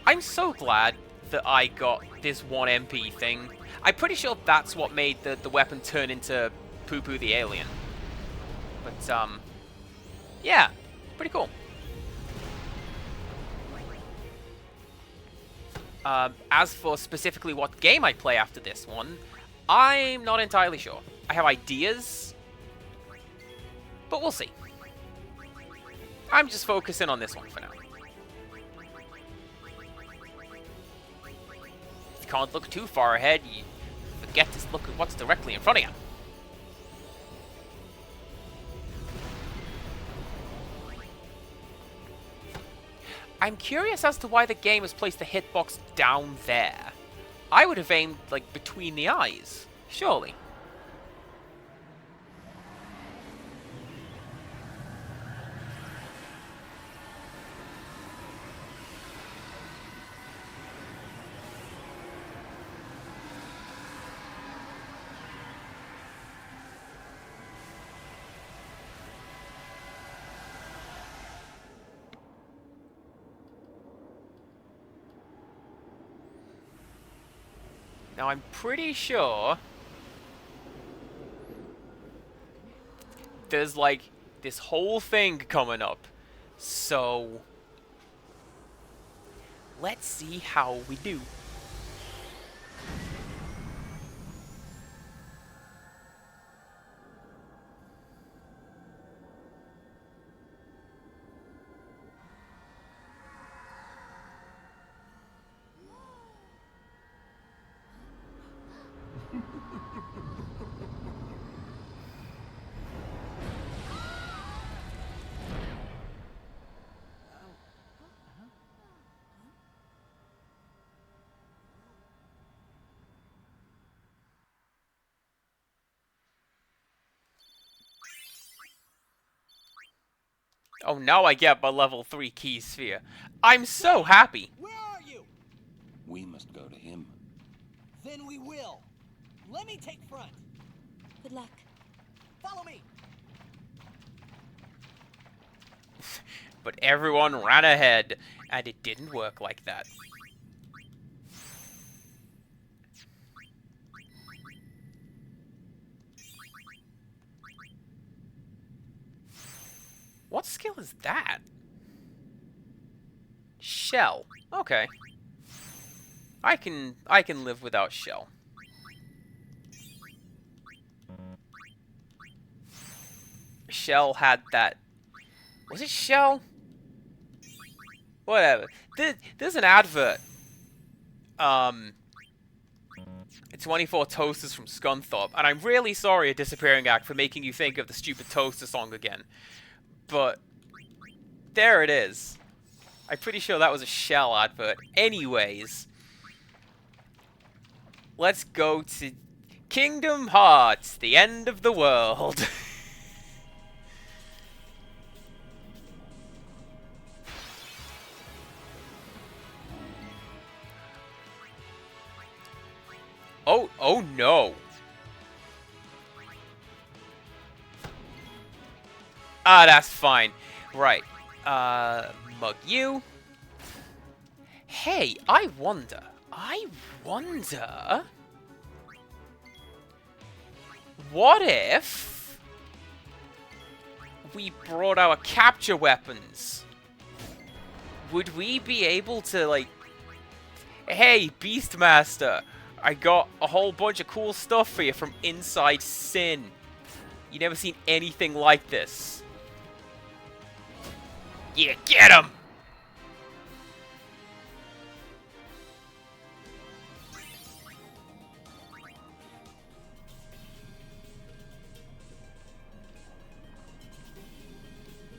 I'm so glad that I got this 1 MP thing. I'm pretty sure that's what made the weapon turn into Poo Poo the alien. But, yeah, pretty cool. As for specifically what game I play after this one, I'm not entirely sure. I have ideas, but we'll see. I'm just focusing on this one for now. You can't look too far ahead, you forget to look at what's directly in front of you. I'm curious as to why the game has placed the hitbox down there. I would have aimed, like, between the eyes. Surely. Now, I'm pretty sure there's, like, this whole thing coming up. So, let's see how we do. Oh, now I get my level 3 key sphere. I'm so happy. Where are you? We must go to him. Then we will. Let me take front. Good luck. Follow me. But everyone ran ahead, and it didn't work like that. What skill is that? Shell. Okay. I can live without shell. Shell had that. Was it Shell? Whatever. There's an advert. 24 Toasters from Scunthorpe, and I'm really sorry at Disappearing Act for making you think of the stupid Toaster song again. But there it is. I'm pretty sure that was a Shell advert. Anyways, let's go to Kingdom Hearts, the end of the world. Oh no. Ah, that's fine. Right. Mug you. Hey, I wonder. What if we brought our capture weapons? Would we be able to, like... Hey, Beastmaster, I got a whole bunch of cool stuff for you from Inside Sin. You never seen anything like this. Yeah, get him!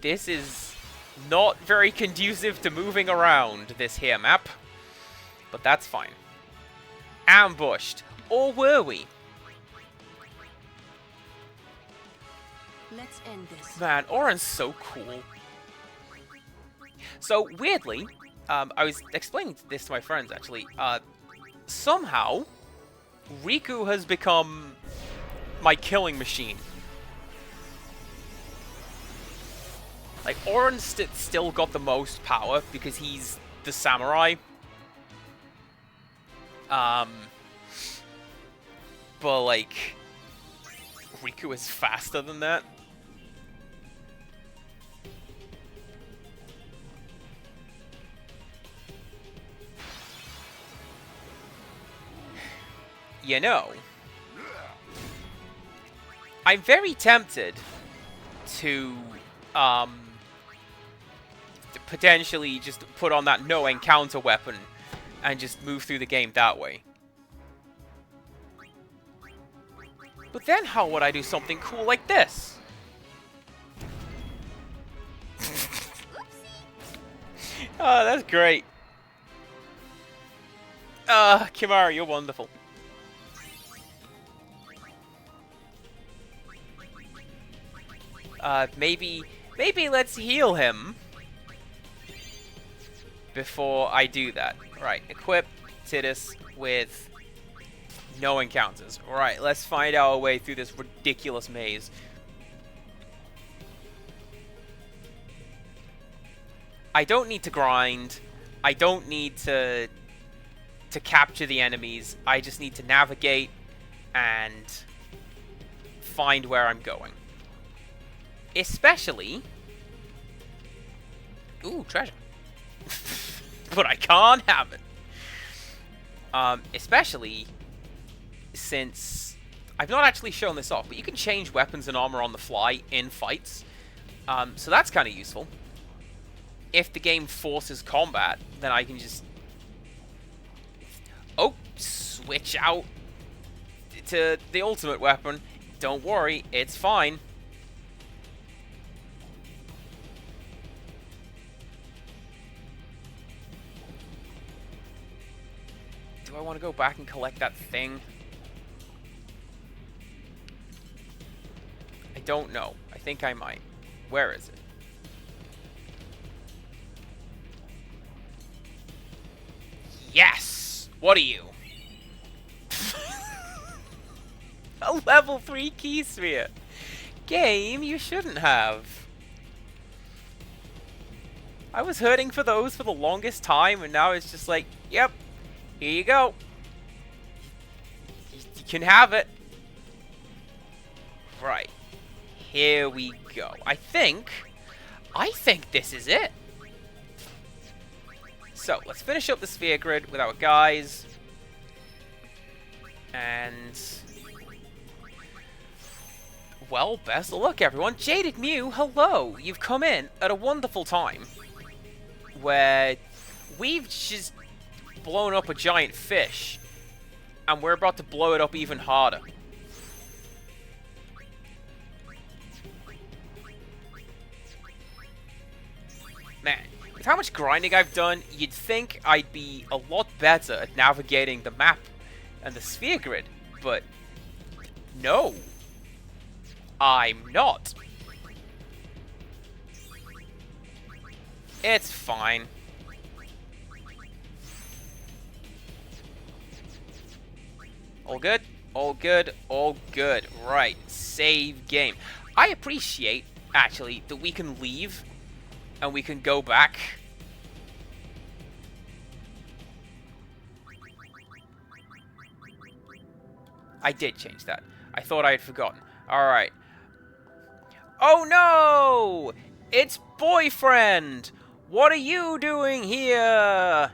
This is not very conducive to moving around, this here map. But that's fine. Ambushed. Or were we? Let's end this. Man, Auron's so cool. So, weirdly, I was explaining this to my friends, actually. Somehow, Riku has become my killing machine. Like, Auron's still got the most power because he's the samurai. But, like, Riku is faster than that. You know, I'm very tempted to potentially just put on that no encounter weapon and just move through the game that way. But then how would I do something cool like this? Oh, that's great. Kimara, you're wonderful. Maybe let's heal him before I do that. Right, equip Tidus with no encounters. Alright, let's find our way through this ridiculous maze. I don't need to grind. I don't need to capture the enemies. I just need to navigate and find where I'm going. Especially... Ooh, treasure. But I can't have it. Especially since... I've not actually shown this off, but you can change weapons and armor on the fly in fights. So that's kind of useful. If the game forces combat, then I can just... Oh, switch out to the ultimate weapon. Don't worry, it's fine. Do I want to go back and collect that thing? I don't know. I think I might. Where is it? Yes! What are you? A level 3 key sphere. Game, you shouldn't have. I was hurting for those for the longest time, and now it's just like, yep, here you go. You can have it. Right. Here we go. I think I think this is it. So, let's finish up the sphere grid with our guys. And... well, best of luck, everyone. Jaded Mew, hello! You've come in at a wonderful time. Where we've just blown up a giant fish. And we're about to blow it up even harder. Man, with how much grinding I've done, you'd think I'd be a lot better at navigating the map and the sphere grid, but no, I'm not. It's fine. All good? All good? All good. Right, save game. I appreciate, actually, that we can leave and we can go back. I did change that. I thought I had forgotten. Alright. Oh no! It's boyfriend! What are you doing here?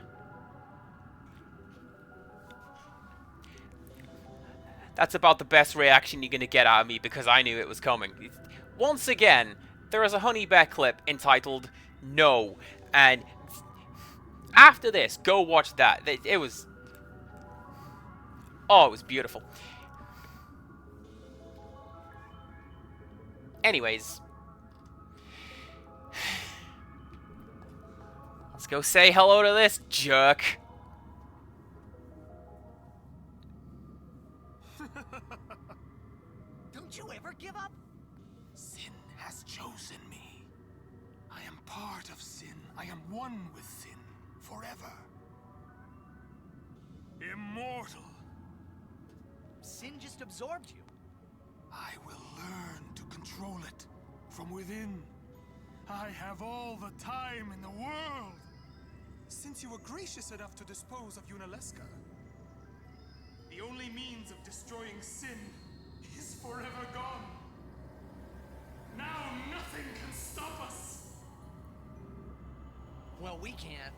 That's about the best reaction you're going to get out of me because I knew it was coming. Once again, there is a Honey Bear clip entitled No. And after this, go watch that. It was... oh, it was beautiful. Anyways. Let's go say hello to this jerk. Don't you ever give up? Sin has chosen me. I am part of sin. I am one with sin forever. Immortal. Sin just absorbed you. I will learn to control it from within. I have all the time in the world. Since you were gracious enough to dispose of Unalesca, the only means of destroying sin is forever gone. Now nothing can stop us. Well, we can.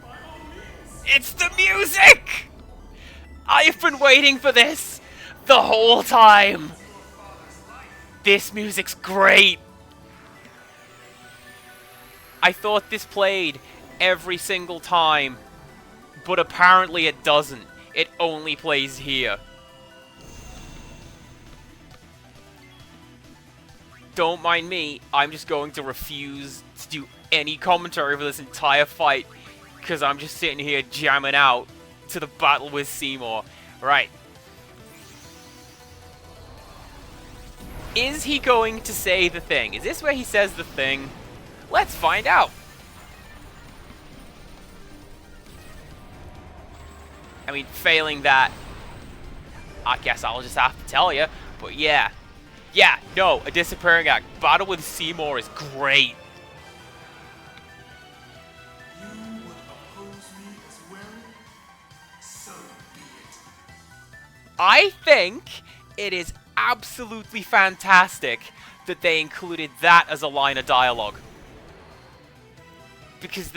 By all means. It's the music! I've been waiting for this the whole time. This music's great. I thought this played every single time, but apparently it doesn't. It only plays here. Don't mind me, I'm just going to refuse to do any commentary for this entire fight, because I'm just sitting here jamming out to the battle with Seymour. Right. Is he going to say the thing? Is this where he says the thing? Let's find out. I mean, failing that, I guess I'll just have to tell you. But yeah. Yeah, no, a disappearing act. Battle with Seymour is great. You would oppose me as well? So be it. I think it is absolutely fantastic that they included that as a line of dialogue. Because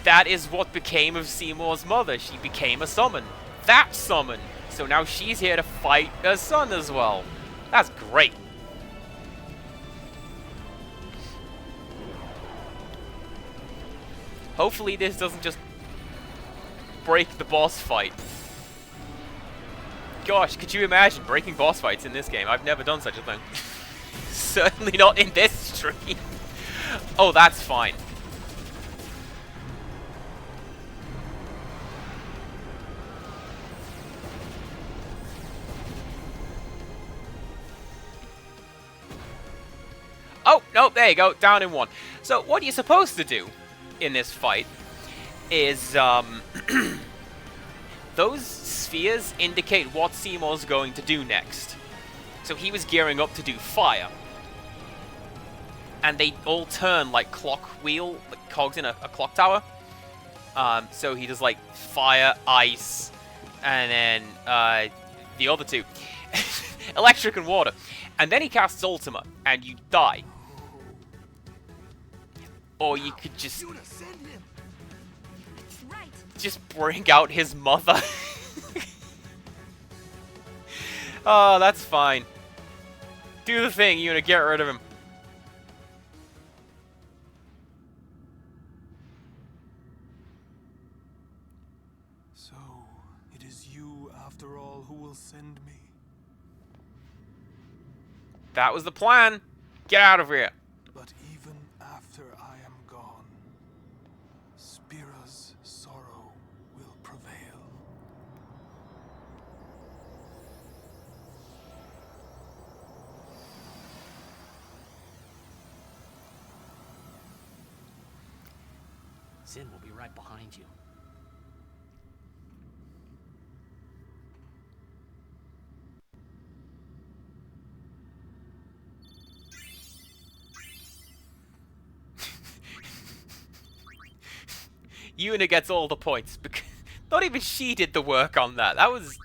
that is what became of Seymour's mother. She became a summon. That summon. So now she's here to fight her son as well. That's great. Hopefully this doesn't just break the boss fight. Gosh, could you imagine breaking boss fights in this game? I've never done such a thing. Certainly not in this stream. Oh, that's fine. Oh, no, there you go, down in one. So, what you're supposed to do in this fight is, those spheres indicate what Seymour's going to do next. So he was gearing up to do fire. And they all turn like clock wheel, like cogs in a clock tower. So he does like fire, ice, and then the other two. Electric and water. And then he casts Ultima, and you die. Or you could just Yuna, send him. Right. just bring out his mother. Oh, that's fine. Do the thing, Yuna, get rid of him. So, it is you, after all, who will send me. That was the plan. Get out of here. But even after I am gone, Spira's sorrow will prevail. Sin will be right behind you. Yuna gets all the points because not even she did the work on that. That was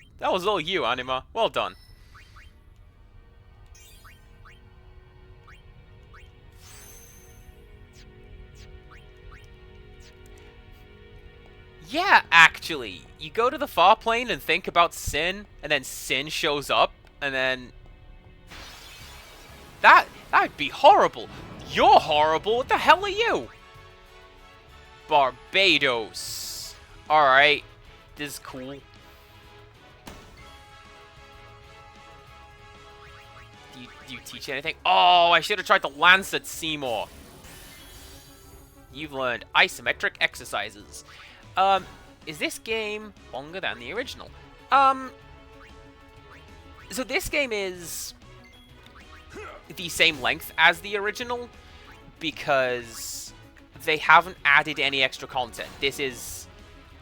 all you, Anima. Well done. Yeah, actually, you go to the far plane and think about Sin, and then Sin shows up, and then that'd be horrible. You're horrible. What the hell are you? Barbados. Alright. This is cool. Do you teach anything? Oh, I should have tried to lance at Seymour. You've learned isometric exercises. Is this game longer than the original? So this game is the same length as the original because they haven't added any extra content. This is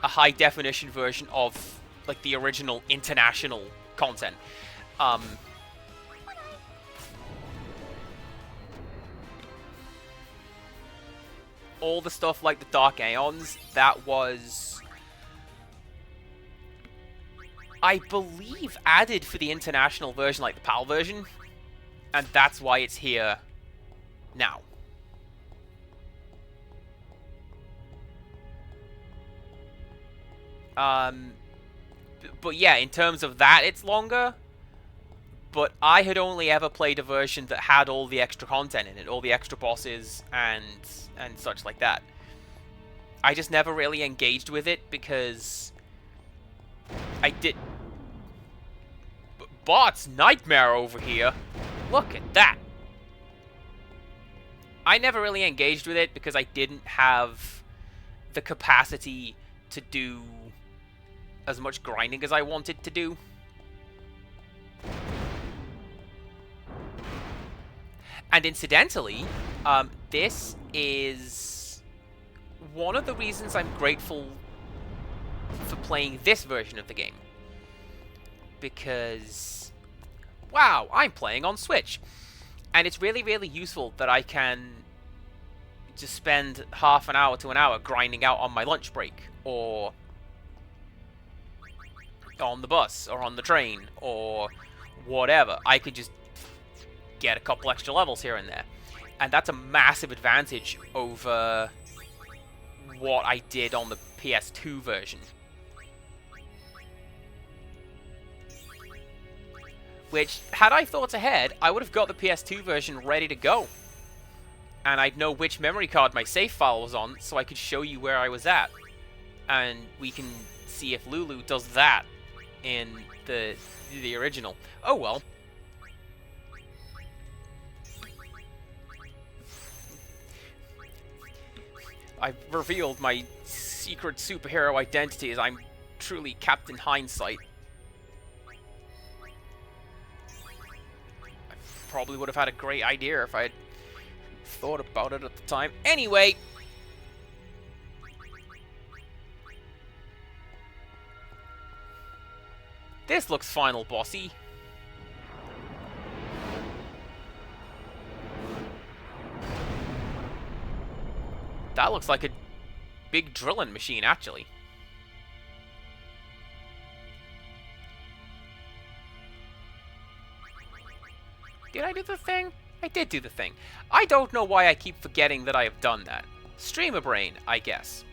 a high-definition version of, like, the original international content. All the stuff like the Dark Aeons, that was, I believe, added for the international version, like the PAL version. And that's why it's here now. But yeah, in terms of that, it's longer. But I had only ever played a version that had all the extra content in it, all the extra bosses and such like that. I just never really engaged with it because I did. Bart's Nightmare over here. Look at that. I never really engaged with it because I didn't have the capacity to do as much grinding as I wanted to do. And incidentally, this is one of the reasons I'm grateful for playing this version of the game. Because, wow, I'm playing on Switch. And it's really, really useful that I can just spend half an hour to an hour grinding out on my lunch break, or on the bus, or on the train, or whatever. I could just get a couple extra levels here and there. And that's a massive advantage over what I did on the PS2 version. Which, had I thought ahead, I would have got the PS2 version ready to go. And I'd know which memory card my save file was on, so I could show you where I was at. And we can see if Lulu does that in the original. Oh well. I've revealed my secret superhero identity as I'm truly Captain Hindsight. I probably would have had a great idea if I had thought about it at the time. Anyway. This looks final bossy. That looks like a big drilling machine, actually. Did I do the thing? I did do the thing. I don't know why I keep forgetting that I have done that. Streamer brain, I guess.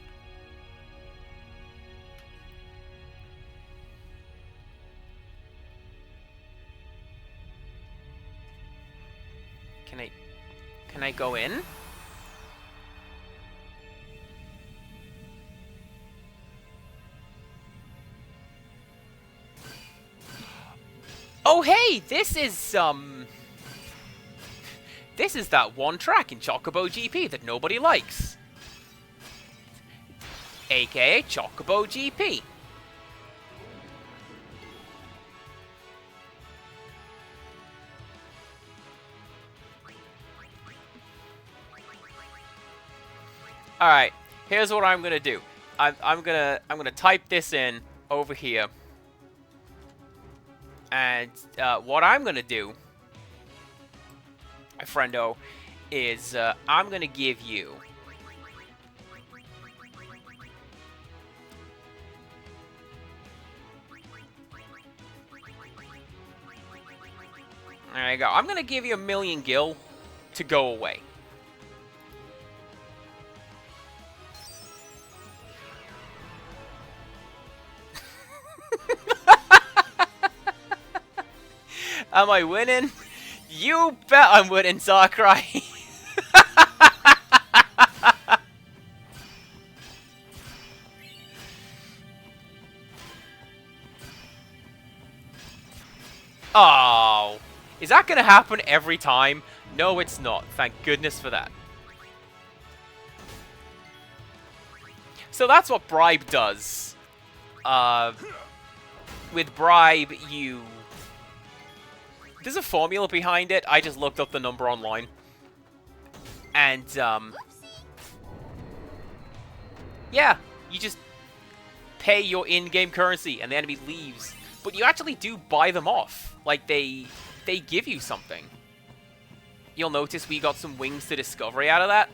Can I go in? Oh hey, this is that one track in Chocobo GP that nobody likes. AKA Chocobo GP. Alright, here's what I'm gonna do. I'm gonna type this in over here. And what I'm gonna do, my friendo, is I'm gonna give you there you go. I'm gonna give you 1,000,000 gil to go away. Am I winning? You bet I'm winning, Sakurai. Oh, is that gonna happen every time? No, it's not. Thank goodness for that. So that's what bribe does. With bribe, there's a formula behind it. I just looked up the number online. And, yeah, you just pay your in-game currency and the enemy leaves. But you actually do buy them off. Like, they give you something. You'll notice we got some wings to discovery out of that.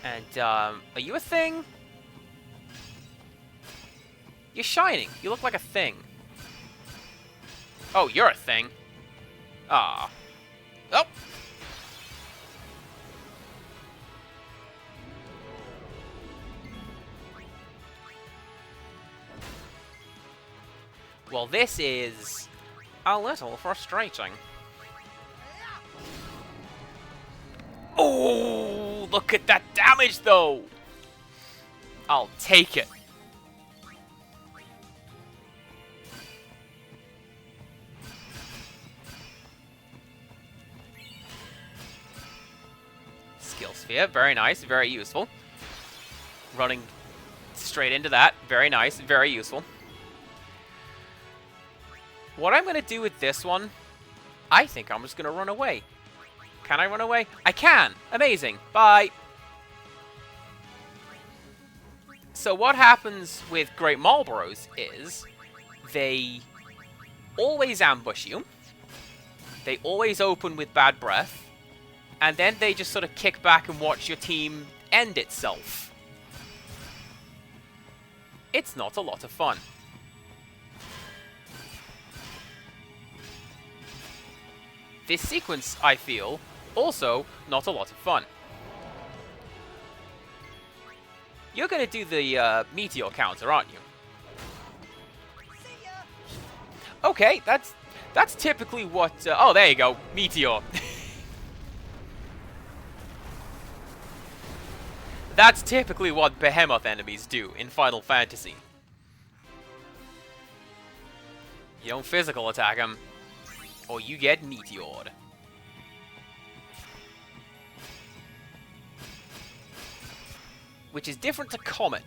And, are you a thing? You're shining. You look like a thing. Oh, you're a thing. Ah. Oh. Well, this is a little frustrating. Oh, look at that damage, though. I'll take it. Skill sphere, very nice, very useful. Running straight into that, very nice, very useful. What I'm going to do with this one, I think I'm just going to run away. Can I run away? I can! Amazing! Bye! So what happens with Great Marlboros is they always ambush you. They always open with bad breath. And then they just sort of kick back and watch your team end itself. It's not a lot of fun. This sequence, I feel, also not a lot of fun. You're gonna do the meteor counter, aren't you? Okay, that's typically what. Oh, there you go, meteor. That's typically what behemoth enemies do in Final Fantasy. You don't physical attack them, or you get meteored. Which is different to Comet.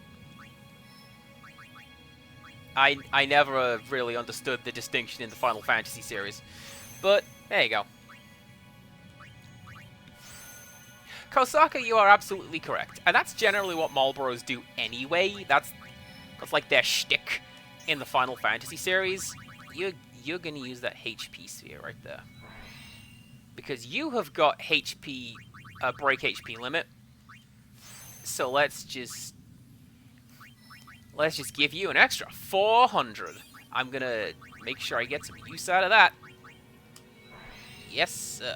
I never really understood the distinction in the Final Fantasy series. But, there you go. Kosaka, you are absolutely correct. And that's generally what Marlboros do anyway. That's like their shtick in the Final Fantasy series. You're gonna use that HP sphere right there. Because you have got HP, break HP limit. So let's just give you an extra 400. I'm gonna make sure I get some use out of that. Yes, sir.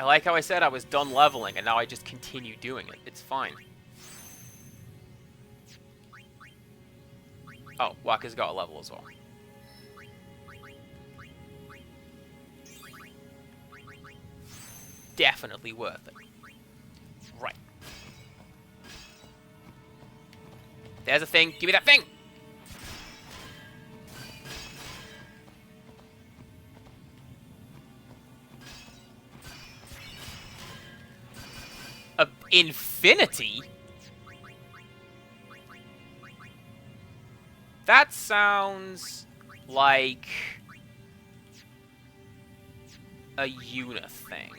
I like how I said I was done leveling, and now I just continue doing it. It's fine. Oh, Wakka's got a level as well. Definitely worth it. Right. There's a thing. Give me that thing! Infinity? That sounds like a Una thing.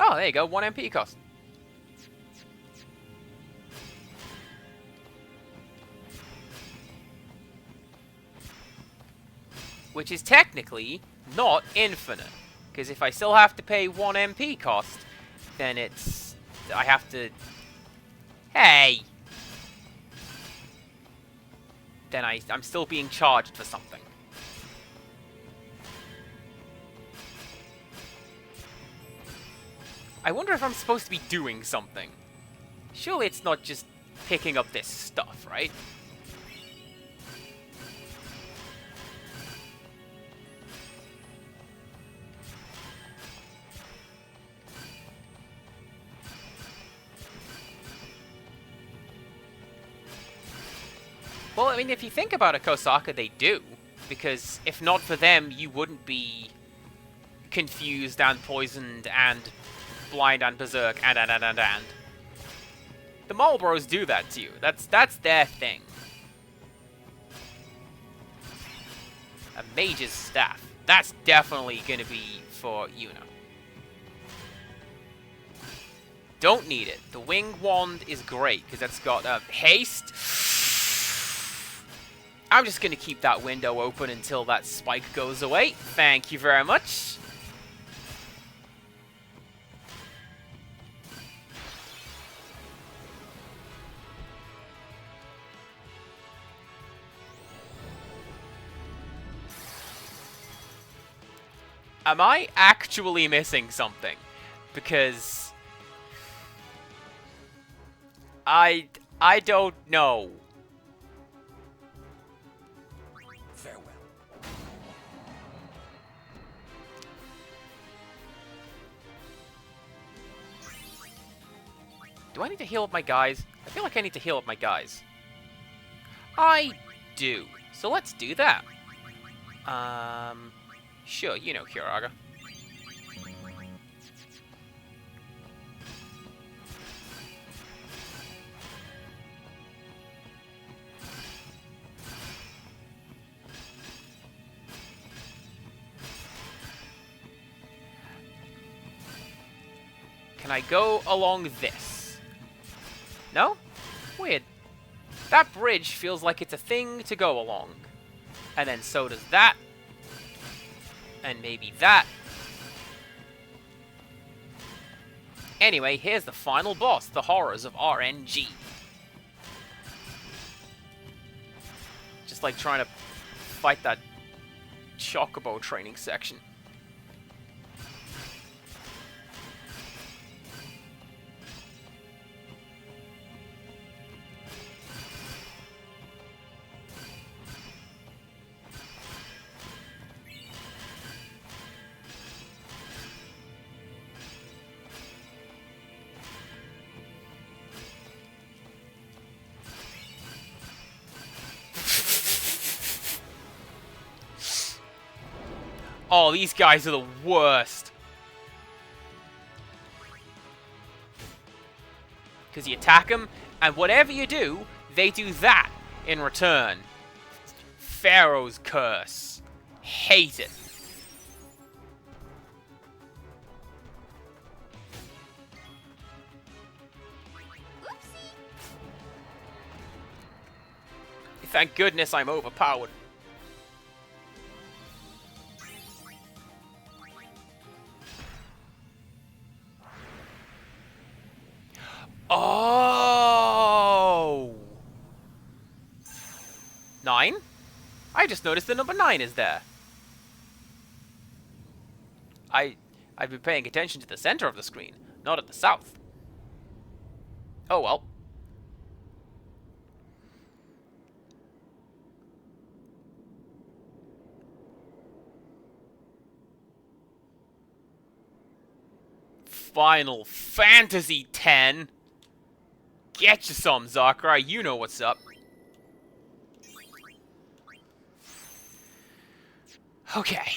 Oh, there you go. 1 MP cost. Which is technically not infinite. Because if I still have to pay 1 MP cost, then it's... I have to... Hey! Then I'm still being charged for something. I wonder if I'm supposed to be doing something. Surely it's not just picking up this stuff, right? Well, I mean, if you think about it, Kosaka, they do. Because if not for them, you wouldn't be confused and poisoned and blind and berserk and. The Marlboros do that to you. That's their thing. A mage's staff. That's definitely going to be for Una. Don't need it. The wing wand is great because it's got haste. I'm just going to keep that window open until that spike goes away. Thank you very much. Am I actually missing something? Because I don't know. Farewell. Do I need to heal up my guys? I feel like I need to heal up my guys. I do. So let's do that. Sure, you know, Kyoraga. Can I go along this? No? Weird. That bridge feels like it's a thing to go along. And then so does that. And maybe that. Anyway, here's the final boss, the horrors of RNG. Just like trying to fight that Chocobo training section. Oh, these guys are the worst. Because you attack them, and whatever you do, they do that in return. Pharaoh's curse. Hate it. Thank goodness I'm overpowered. Oh! 9? I just noticed the number 9 is there. I've been paying attention to the center of the screen, not at the south. Oh well. Final Fantasy X. Get you some, Zakra. You know what's up. Okay.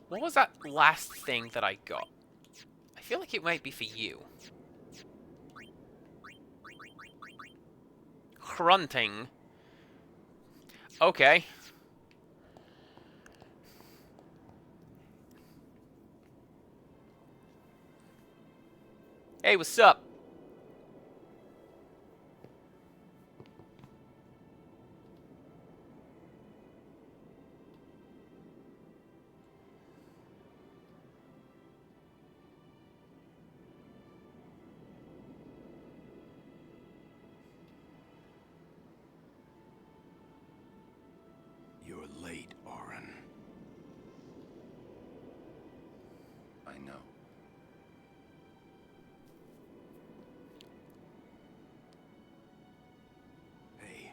What was that last thing that I got? I feel like it might be for you. Grunting. Okay. Hey, what's up? You're late, Auron. I know. Hey.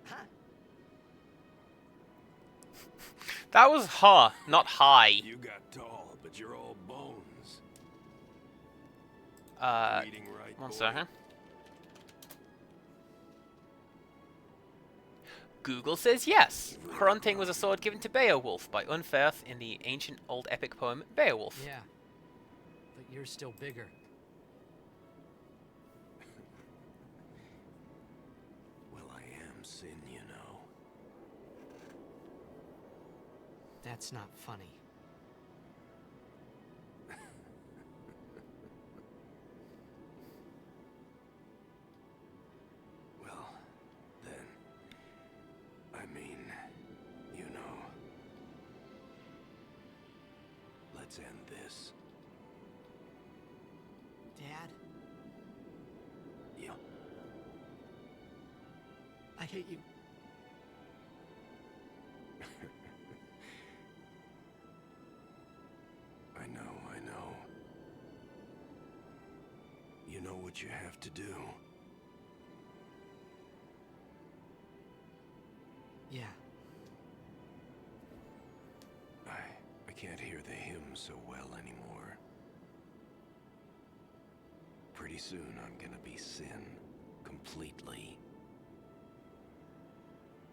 Huh? That was huh, not hi. You got tall, but you're all bones. Reading right, one boy? second. Google says yes. Grunting was a sword given to Beowulf by Unferth in the ancient old epic poem Beowulf. Yeah, but you're still bigger. Well, I am Sin, you know. That's not funny. Well, then, I mean, you know. Let's end this. Dad, Yeah. I hate you. I know. You know what you have to do. Yeah. I can't hear the hymn so well anymore. Pretty soon I'm gonna be Sin, completely.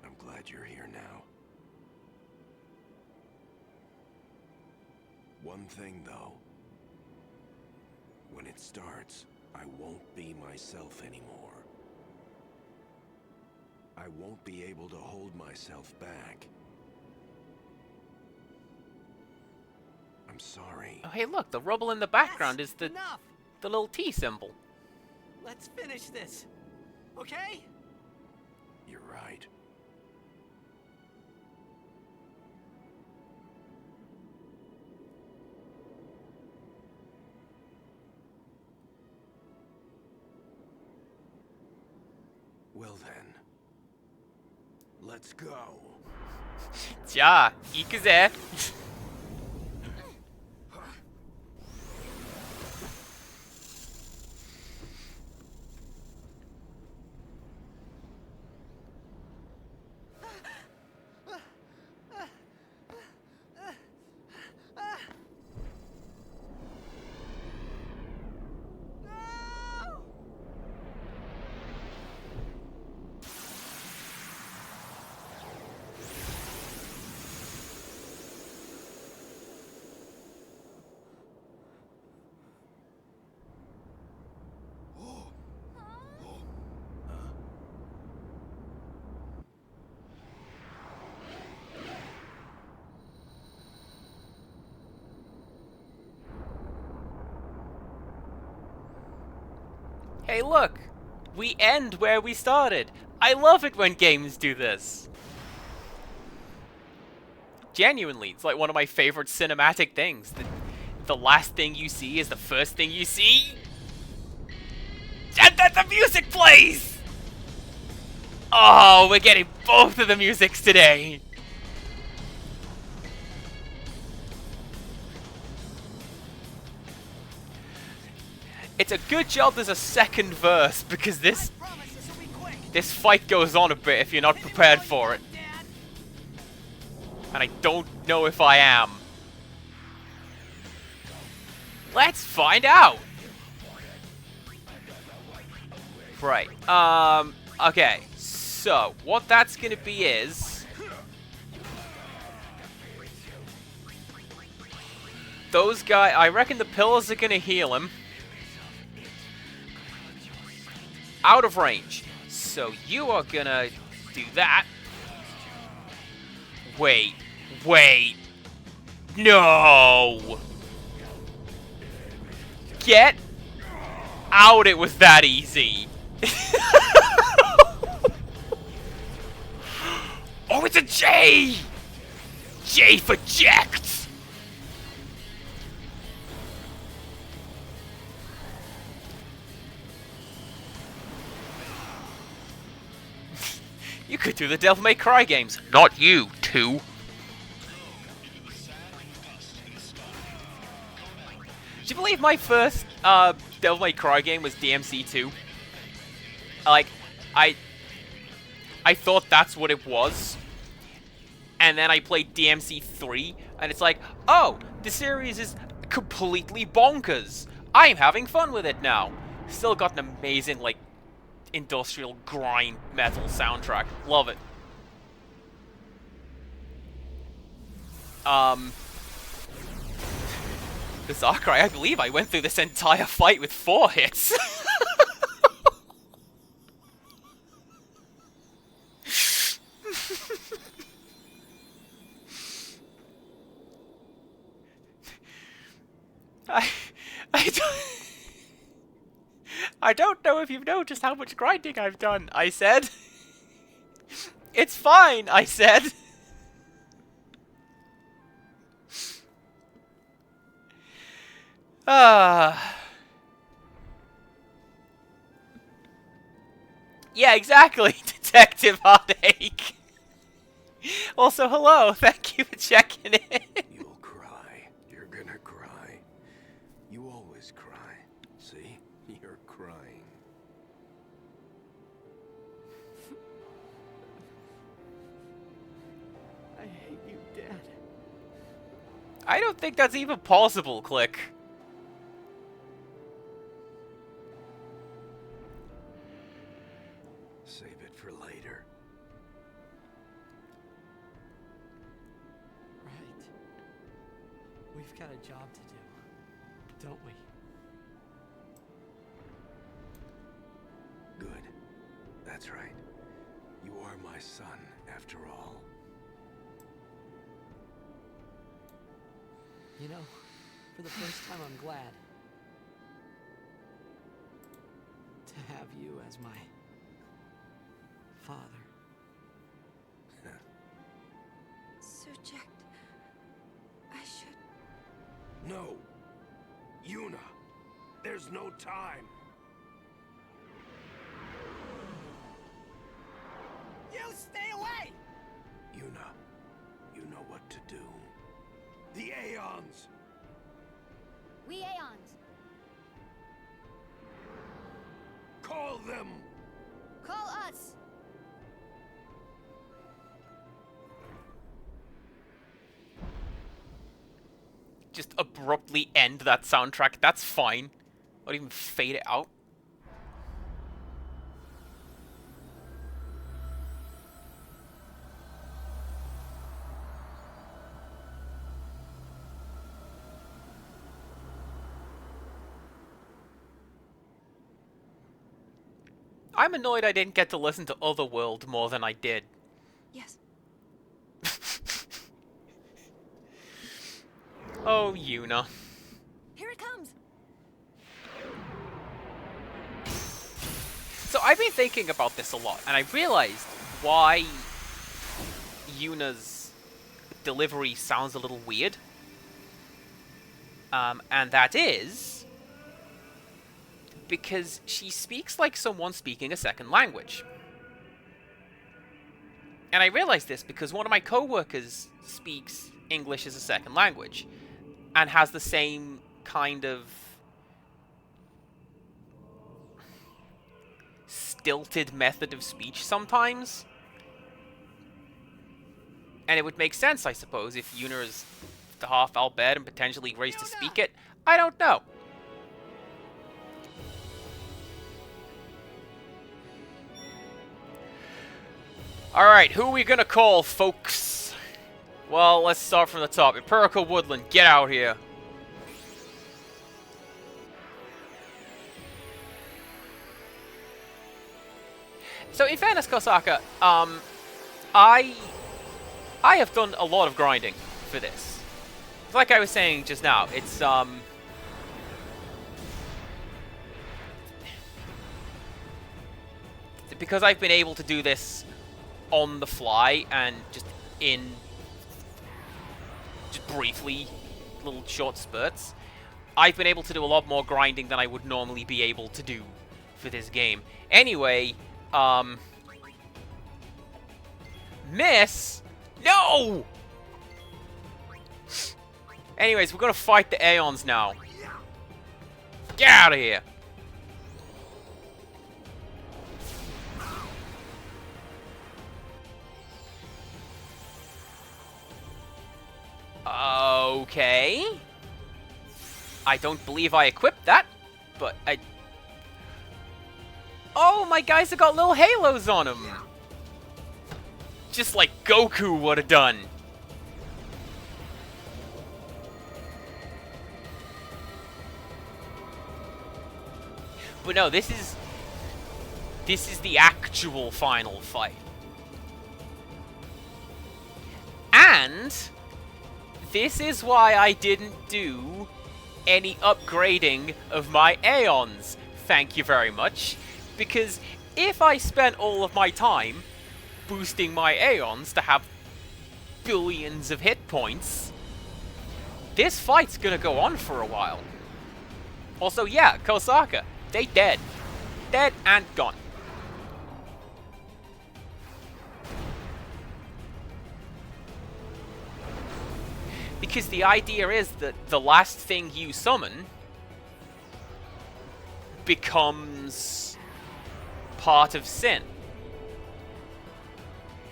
I'm glad you're here now. One thing though. When it starts, I won't be myself anymore. I won't be able to hold myself back. I'm sorry. Oh, hey, look, the rubble in the background That's is the enough. little T symbol. Let's finish this. Okay? You're right. Well then, let's go. Tja, ikke se. Hey, look! We end where we started! I love it when games do this! Genuinely, it's like one of my favorite cinematic things. the last thing you see is the first thing you see. And then the music plays! Oh, we're getting both of the musics today. It's a good job there's a second verse, because this fight goes on a bit if you're not prepared for it. And I don't know if I am. Let's find out! Right, okay, so, what that's gonna be is... those guys, I reckon the pillars are gonna heal him. Out of range. So you are gonna do that. Wait. No! Get out, it was that easy. Oh, it's a J! J for jacked! You could do the Devil May Cry games. Not you, two. Do you believe my first Devil May Cry game was DMC2? Like, I thought that's what it was. And then I played DMC3, and it's like, oh, the series is completely bonkers. I'm having fun with it now. Still got an amazing, like, industrial grind metal soundtrack. Love it. Zakurai, I believe I went through this entire fight with 4 hits. I don't know if you've noticed how much grinding I've done, I said. It's fine, I said. Yeah, exactly, Detective Heartache. Also, hello, thank you for checking in. You'll cry. You're gonna cry. You always cry. See? You're crying. I hate you, Dad. I don't think that's even possible, Click. Save it for later. Right. We've got a job to do, don't we? Good. That's right. You are my son, after all. You know, for the first time I'm glad to have you as my father. Subject. I should... No! Yuna! There's no time! You stay away! Yuna, you know what to do. The Aeons! We Aeons. Call them! Call us. Just abruptly end that soundtrack, that's fine. Not even fade it out. I'm annoyed I didn't get to listen to Otherworld more than I did. Yes. Oh, Yuna. Here it comes. So I've been thinking about this a lot, and I realized why Yuna's delivery sounds a little weird. And that is because she speaks like someone speaking a second language. And I realized this because one of my co-workers speaks English as a second language and has the same kind of stilted method of speech sometimes. And it would make sense, I suppose, if Yuna is the half alphabet and potentially raised to speak it. I don't know. Alright, who are we gonna call, folks? Well, let's start from the top. Empirical Woodland, get out here. So, in fairness, Kosaka, I have done a lot of grinding for this. Like I was saying just now, it's, because I've been able to do this on the fly and just briefly, little short spurts, I've been able to do a lot more grinding than I would normally be able to do for this game. Anyway, miss? No! Anyways, we're gonna fight the Aeons now. Get out of here! Okay. I don't believe I equipped that, but I... Oh, my guys have got little halos on them! Just like Goku would have done. But no, this is the actual final fight. And this is why I didn't do any upgrading of my Aeons. Thank you very much. Because if I spent all of my time boosting my Aeons to have billions of hit points, this fight's gonna go on for a while. Also, yeah, Kosaka, they dead. Dead and gone. Because the idea is that the last thing you summon becomes part of sin.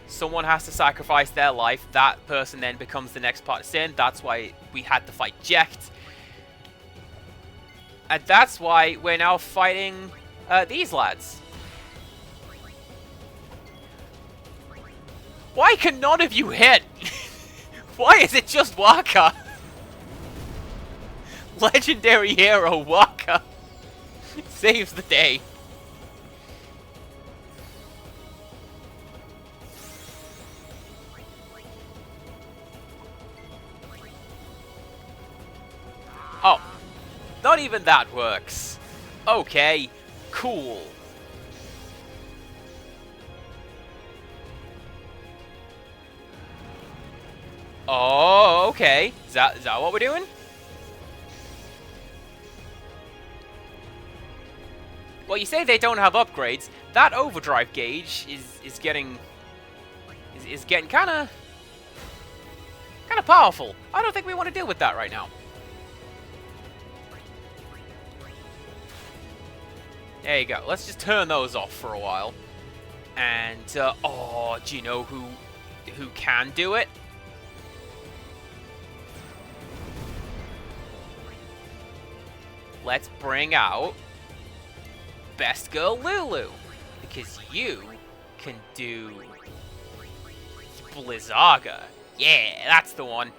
Someone has to sacrifice their life, that person then becomes the next part of sin. That's why we had to fight Jecht. And that's why we're now fighting these lads. Why can none of you hit? Why is it just Waka? Legendary hero Waka saves the day. Oh, not even that works. Okay, cool. Oh, okay. Is that what we're doing? Well, you say they don't have upgrades. That overdrive gauge is getting kind of powerful. I don't think we want to deal with that right now. There you go. Let's just turn those off for a while. And oh, do you know who can do it? Let's bring out Best Girl Lulu, because you can do Blizzaga. Yeah, that's the one.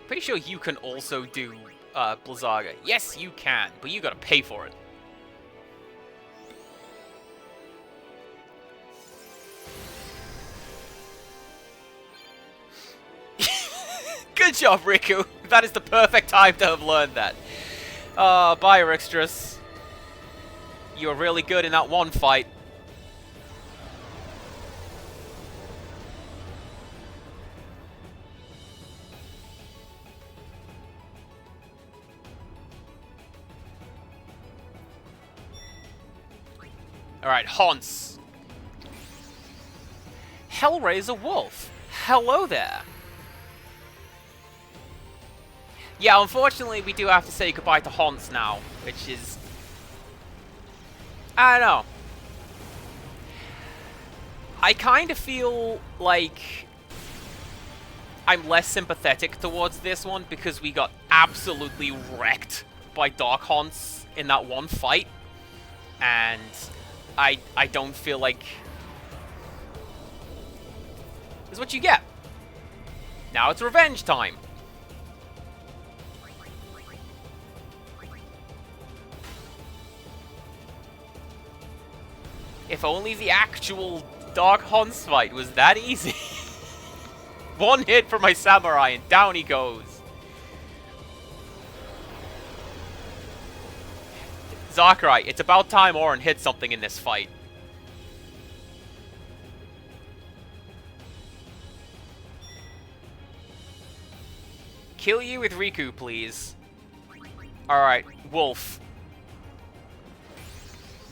Pretty sure you can also do Blizzaga. Yes, you can, but you gotta pay for it. Good job, Riku. That is the perfect time to have learned that. Bye, Rixtrus. You were really good in that one fight. Alright, Hans. Hellraiser Wolf. Hello there. Yeah, unfortunately, we do have to say goodbye to Hans now, which is... I don't know. I kind of feel like I'm less sympathetic towards this one because we got absolutely wrecked by Dark Hans in that one fight. And I don't feel like... This is what you get. Now it's revenge time. If only the actual Dark Hans fight was that easy. One hit for my samurai and down he goes. Zakurai, it's about time Orin hit something in this fight. Kill you with Riku, please. Alright, Wolf.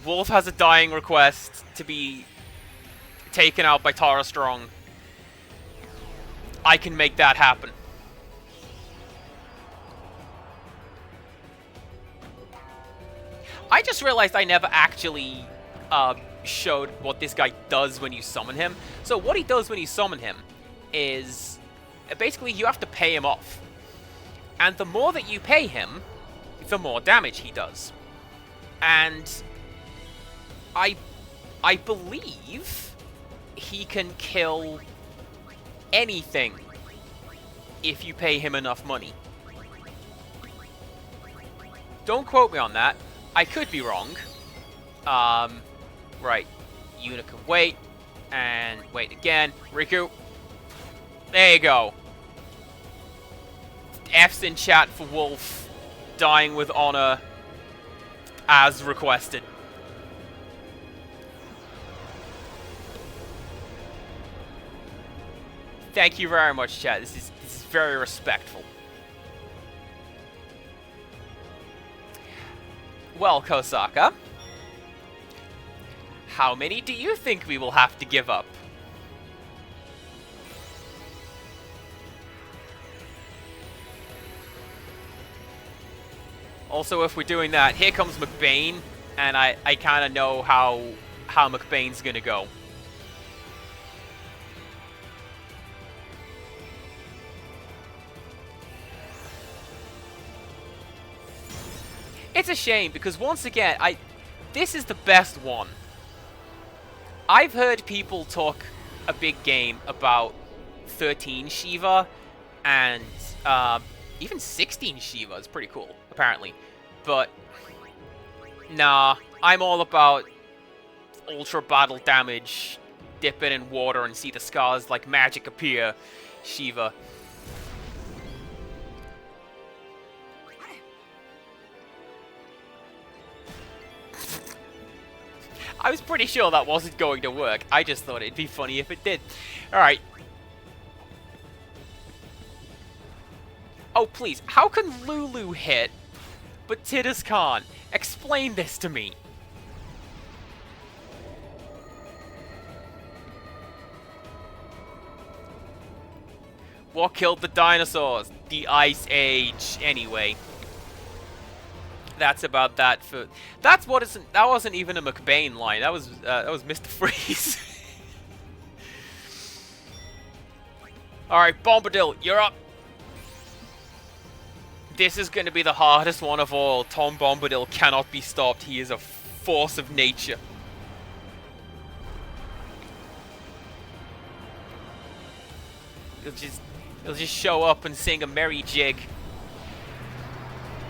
Wolf has a dying request to be taken out by Tara Strong. I can make that happen. I just realized I never actually showed what this guy does when you summon him. So what he does when you summon him is basically you have to pay him off. And the more that you pay him, the more damage he does. And I believe he can kill anything if you pay him enough money. Don't quote me on that. I could be wrong. Right. Yuna can wait. And wait again. Riku. There you go. F's in chat for Wolf dying with honor as requested. Thank you very much, chat. This is very respectful. Well, Kosaka, how many do you think we will have to give up? Also, if we're doing that, here comes McBain, and I kind of know how McBain's gonna go. It's a shame, because once again, this is the best one. I've heard people talk a big game about 13 Shiva, and even 16 Shiva is pretty cool, apparently. But, nah, I'm all about ultra battle damage, dip it in water and see the scars like magic appear, Shiva. I was pretty sure that wasn't going to work. I just thought it'd be funny if it did. Alright. Oh, please. How can Lulu hit, but Tidus can't? Explain this to me. What killed the dinosaurs? The Ice Age, anyway. That's about that for... That wasn't even a McBain line. That was Mr. Freeze. Alright, Bombadil, you're up. This is going to be the hardest one of all. Tom Bombadil cannot be stopped. He is a force of nature. He'll just show up and sing a merry jig.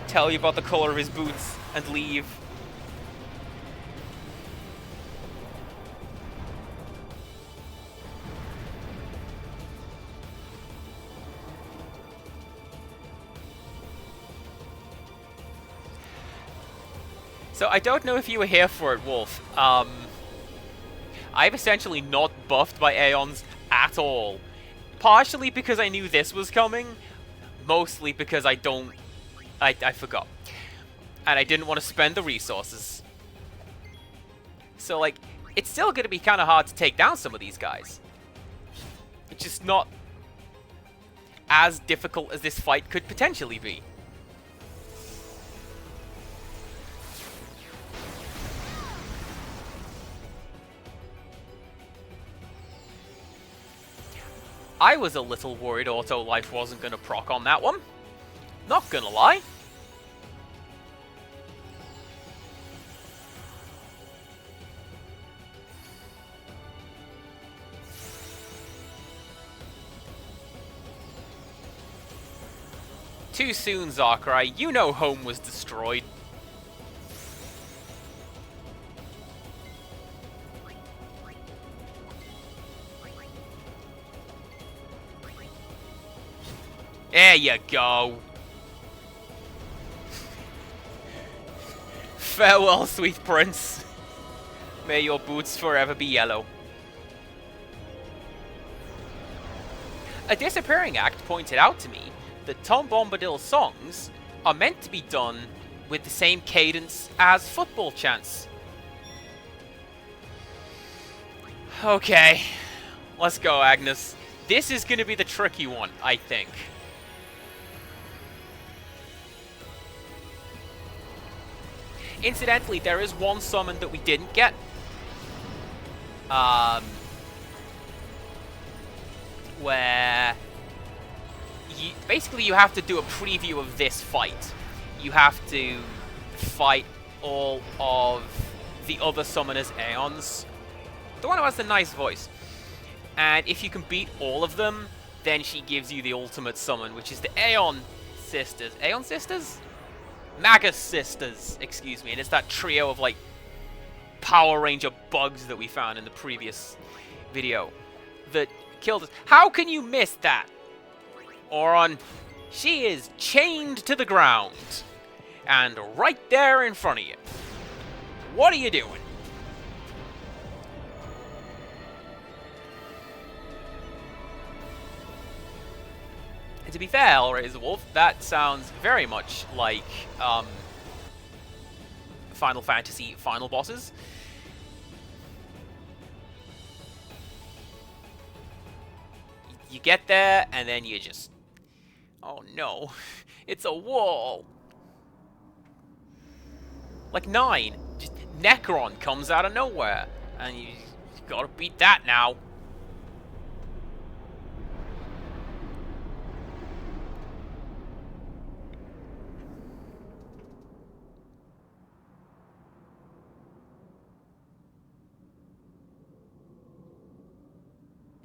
Tell you about the color of his boots and leave. So I don't know if you were here for it, Wolf. I've essentially not buffed my Aeons at all. Partially because I knew this was coming, mostly because I forgot. And I didn't want to spend the resources. So, like, it's still going to be kind of hard to take down some of these guys. It's just not as difficult as this fight could potentially be. I was a little worried Auto Life wasn't going to proc on that one. Not gonna lie. Too soon, Zarkrai. You know home was destroyed. There you go. Farewell, sweet prince. May your boots forever be yellow. A Disappearing Act pointed out to me that Tom Bombadil's songs are meant to be done with the same cadence as football chants. Okay, let's go, Agnes. This is going to be the tricky one, I think. Incidentally, there is one summon that we didn't get. Where basically you have to do a preview of this fight. You have to fight all of the other summoners' Aeons. The one who has the nice voice. And if you can beat all of them, then she gives you the ultimate summon, which is the Aeon Sisters. Aeon Sisters? Magus Sisters, excuse me. And it's that trio of, like, Power Ranger bugs that we found in the previous video that killed us. How can you miss that? Auron, she is chained to the ground. And right there in front of you. What are you doing? And to be fair, Hellraiser Wolf, that sounds very much like Final Fantasy final bosses. You get there, and then you just... Oh no, it's a wall. Like 9, just Necron comes out of nowhere, and you gotta beat that now.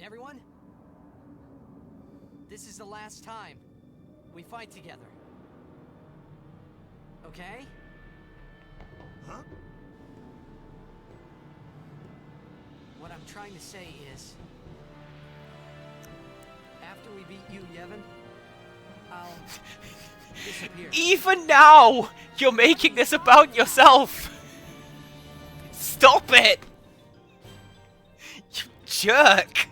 Everyone? This is the last time we fight together. Okay? Huh? What I'm trying to say is, after we beat you, Yevon, I'll disappear. Even now, you're making this about yourself. Stop it. You jerk.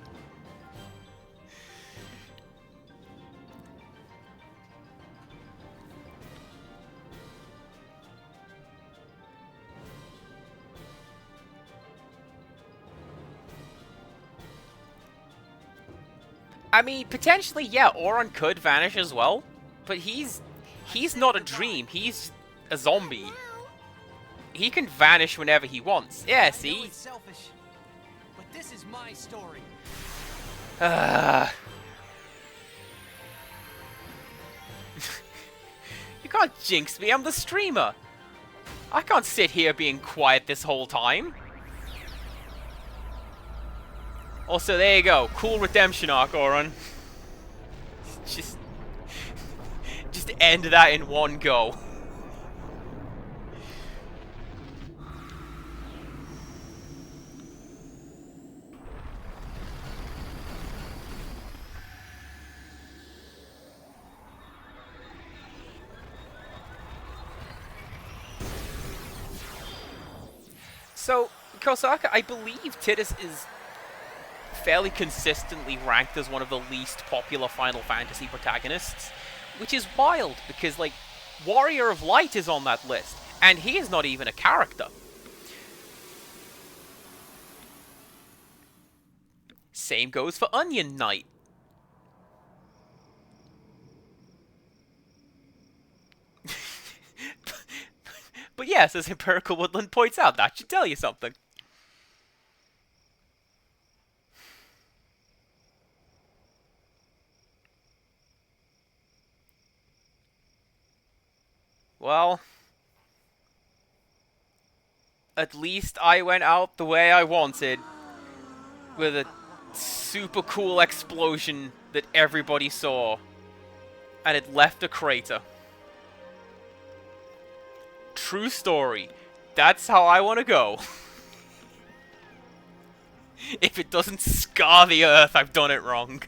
I mean, potentially, yeah, Auron could vanish as well, but he's not a dream, he's a zombie. He can vanish whenever he wants. Yeah, see? It's selfish, but this is my story. You can't jinx me, I'm the streamer. I can't sit here being quiet this whole time. Also, there you go. Cool redemption arc, Auron. Just end that in one go. So, Kosaka, I believe Tidus is fairly consistently ranked as one of the least popular Final Fantasy protagonists, which is wild because, like, Warrior of Light is on that list, and he is not even a character. Same goes for Onion Knight. But yes, as Empirical Woodland points out, that should tell you something. Well, at least I went out the way I wanted, with a super cool explosion that everybody saw, and it left a crater. True story. That's how I want to go. If it doesn't scar the earth, I've done it wrong.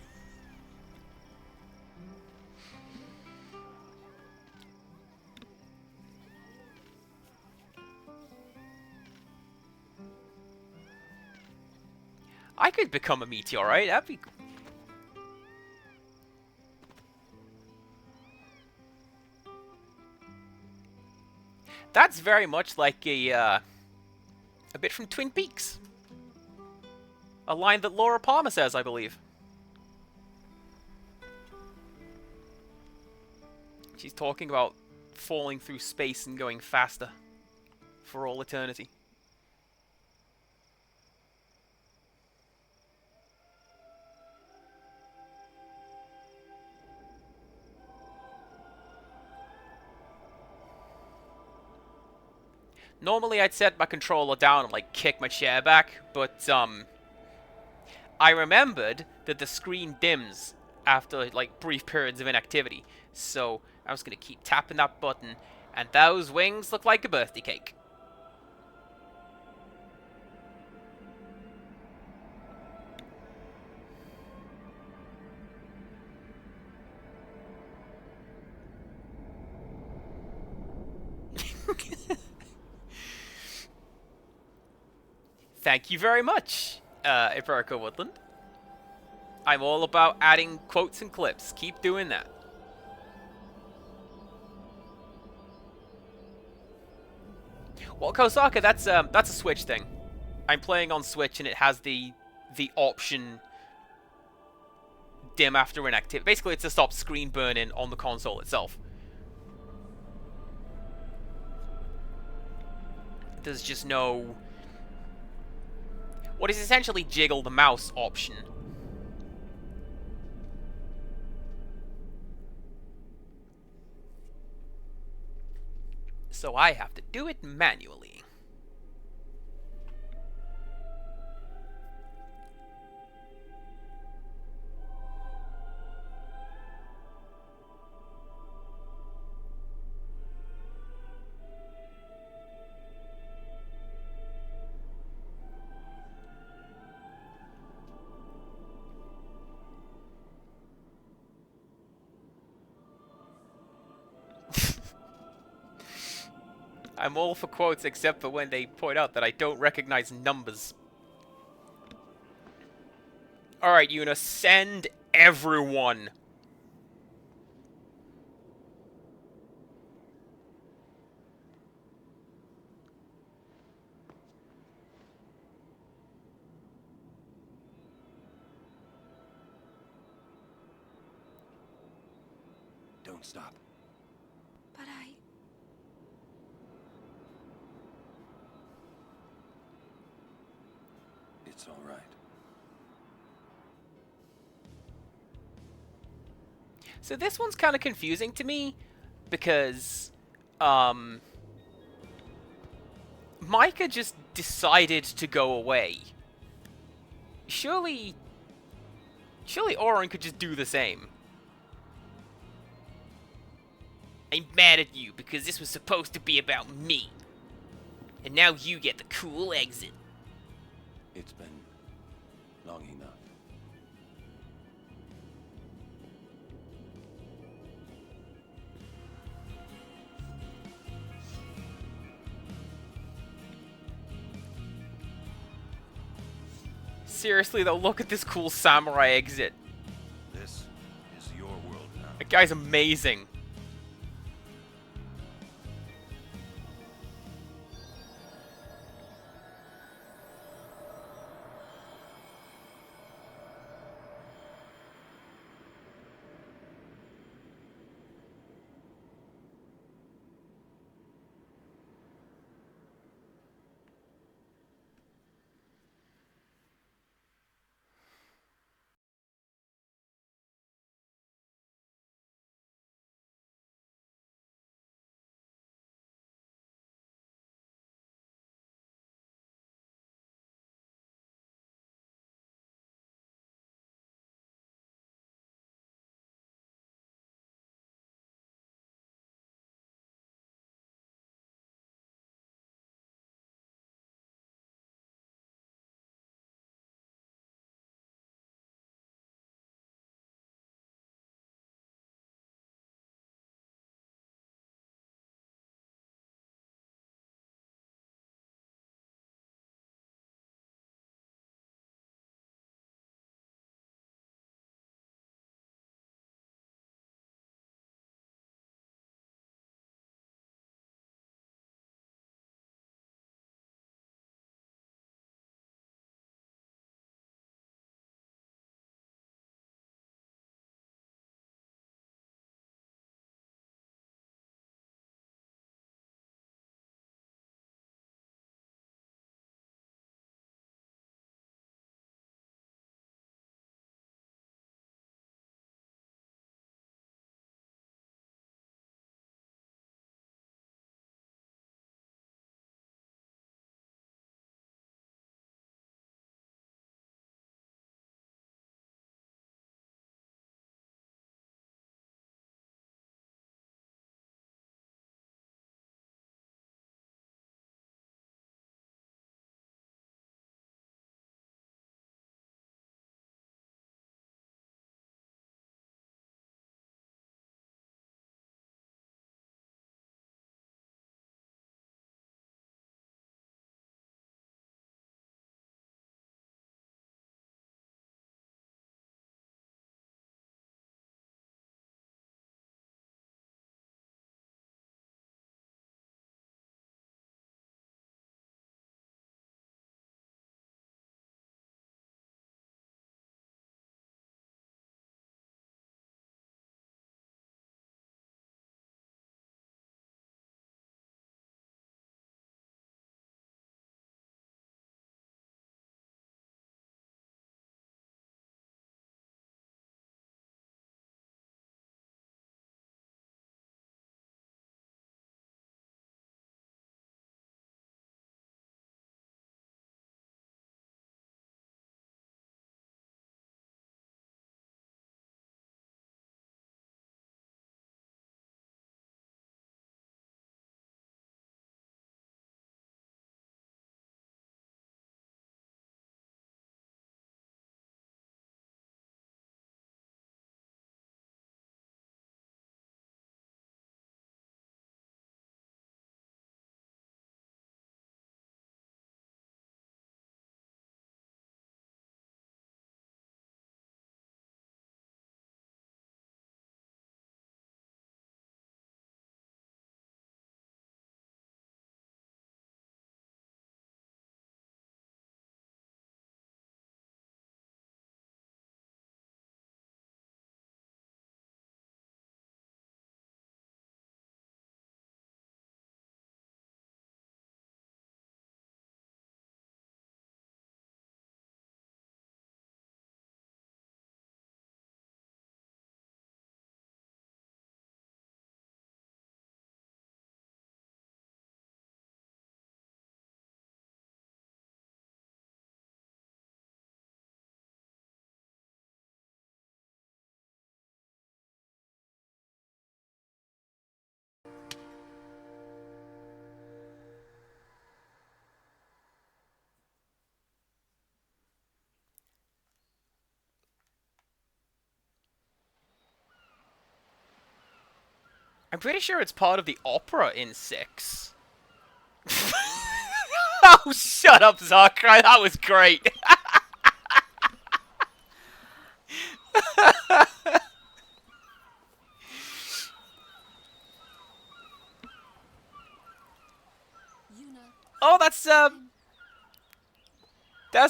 I could become a meteorite, that'd be cool. That's very much like a bit from Twin Peaks. A line that Laura Palmer says, I believe. She's talking about falling through space and going faster for all eternity. Normally I'd set my controller down and like kick my chair back, but I remembered that the screen dims after like brief periods of inactivity. So I was gonna keep tapping that button, and those wings look like a birthday cake. Thank you very much, Empirical Woodland. I'm all about adding quotes and clips. Keep doing that. Well, Kosaka, that's a Switch thing. I'm playing on Switch, and it has the option dim after inactivity. Basically, it's to stop screen burning on the console itself. There's just no what is essentially jiggle the mouse option. So I have to do it manually. I'm all for quotes except for when they point out that I don't recognize numbers. Alright, Yuna, send everyone. Don't stop. But It's all right. So this one's kind of confusing to me because Micah just decided to go away. Surely Auron could just do the same. I'm mad at you because this was supposed to be about me. And now you get the cool exit. It's been long enough. Seriously though, look at this cool samurai exit. This is your world now. That guy's amazing. I'm pretty sure it's part of the opera in 6. Oh, shut up, Zakrai. That was great. Oh, that's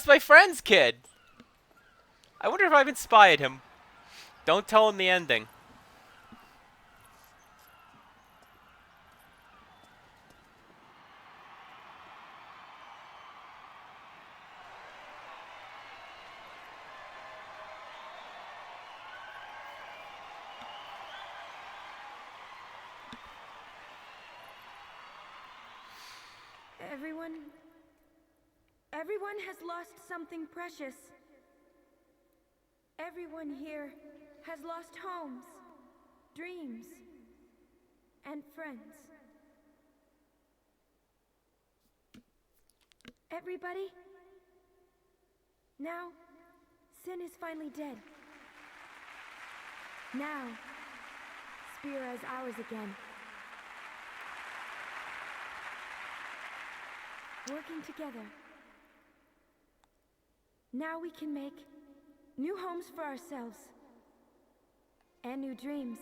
my friend's kid. I wonder if I've inspired him. Don't tell him the ending. Everyone has lost something precious. Everyone here has lost homes, dreams, and friends. Everybody? Now, Sin is finally dead. Now, Spira is ours again. Working together. Now we can make new homes for ourselves and new dreams.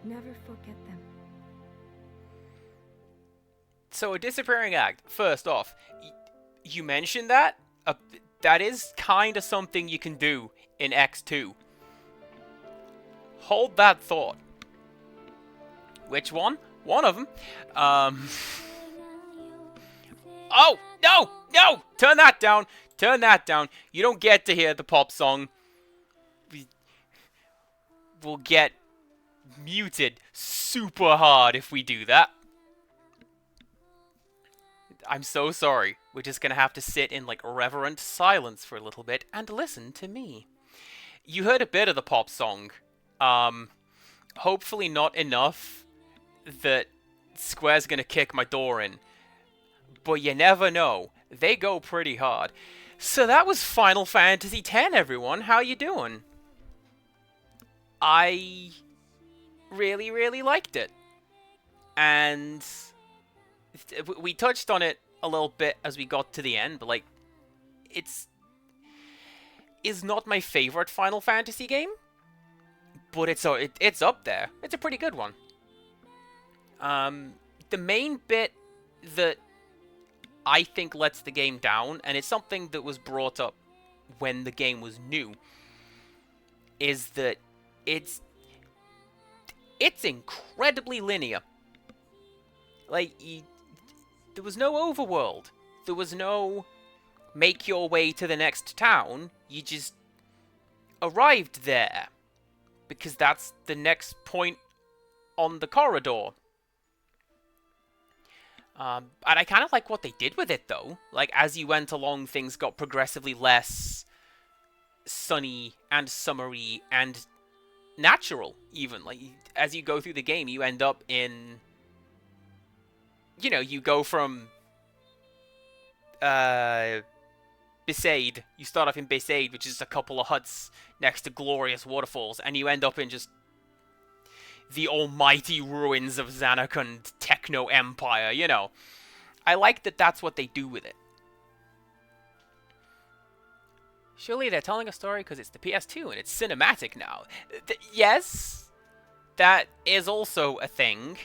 Never forget them. So, a disappearing act. First off, you mentioned that? That is kind of something you can do in X2. Hold that thought. Which one? One of them. Oh, no! No! Turn that down! Turn that down. You don't get to hear the pop song. We'll get muted super hard if we do that. I'm so sorry. We're just gonna have to sit in, like, reverent silence for a little bit and listen to me. You heard a bit of the pop song. Hopefully not enough that Square's gonna kick my door in. But you never know. They go pretty hard. So that was Final Fantasy X, everyone. How you doing? I really, really liked it. And we touched on it a little bit as we got to the end, but, like, it's not my favorite Final Fantasy game, but it's up there. It's a pretty good one. The main bit that I think lets the game down, and it's something that was brought up when the game was new, is that it's incredibly linear. Like, there was no overworld. There was no make your way to the next town. You just arrived there, because that's the next point on the corridor. And I kind of like what they did with it, though. Like, as you went along, things got progressively less sunny and summery and natural, even. Like, as you go through the game, you end up in... You know, you go from... Besaid. You start off in Besaid, which is a couple of huts next to glorious waterfalls, and you end up in just the almighty ruins of Zanarkand Techno Empire, you know. I like that that's what they do with it. Surely they're telling a story because it's the PS2 and it's cinematic now. Yes, that is also a thing.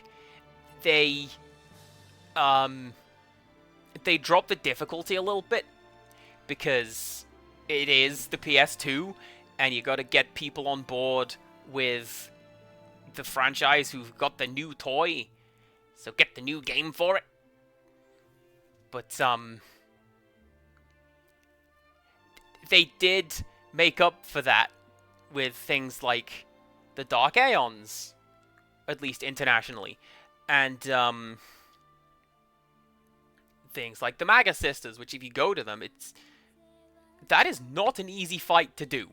They dropped the difficulty a little bit because it is the PS2 and you gotta get people on board with the franchise who've got the new toy. So get the new game for it. But, they did make up for that with things like the Dark Aeons, at least internationally, and things like the Maga Sisters, which if you go to them, that is not an easy fight to do.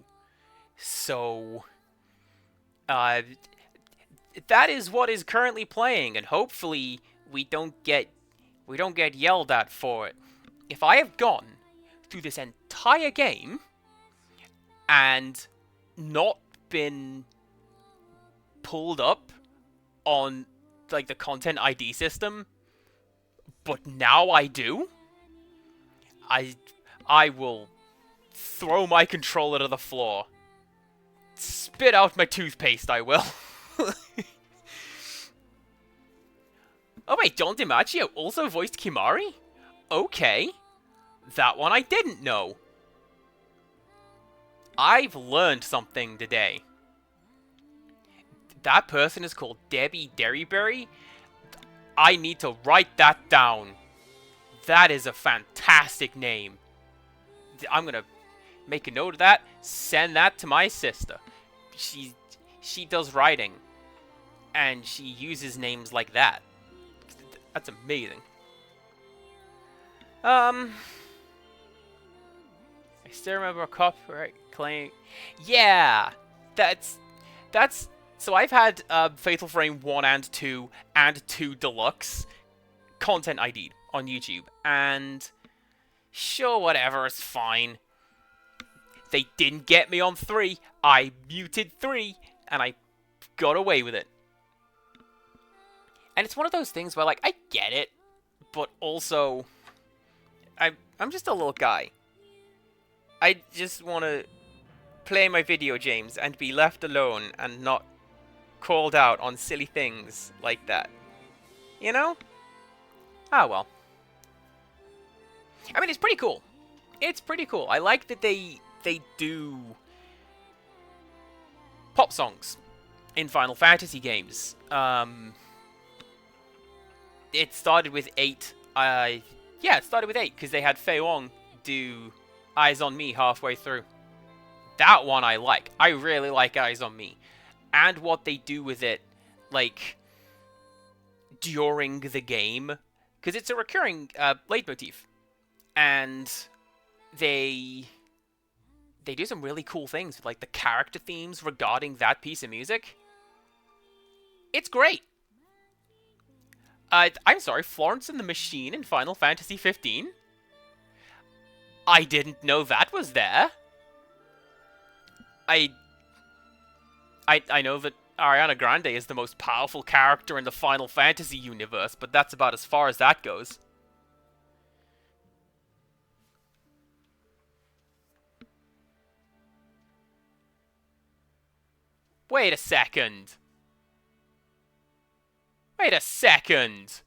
So, that is what is currently playing, and hopefully we don't get yelled at for it. If I have gone through this entire game and not been pulled up on like the content ID system, but now I do, I will throw my controller to the floor. Spit out my toothpaste, I will. Oh wait, John DiMaggio also voiced Kimari? Okay. That one I didn't know. I've learned something today. That person is called Debbie Derryberry. I need to write that down. That is a fantastic name. I'm gonna make a note of that, send that to my sister. She does writing, and she uses names like that. That's amazing. I still remember a copyright claim. Yeah, that's. So I've had Fatal Frame 1 and 2 and 2 Deluxe content ID'd on YouTube, and sure, whatever, it's fine. They didn't get me on 3. I muted 3, and I got away with it. And it's one of those things where, like, I get it, but also, I'm just a little guy. I just want to play my video games and be left alone and not called out on silly things like that. You know? Ah, well. I mean, it's pretty cool. It's pretty cool. I like that they do pop songs in Final Fantasy games. It started with 8. Yeah, it started with 8 because they had Fei Wong do Eyes on Me halfway through. That one I like. I really like Eyes on Me. And what they do with it, like, during the game. Because it's a recurring leitmotif. And they do some really cool things with, like, the character themes regarding that piece of music. It's great. I'm sorry, Florence and the Machine in Final Fantasy 15? I didn't know that was there. I know that Ariana Grande is the most powerful character in the Final Fantasy universe, but that's about as far as that goes. Wait a second. Wait a second.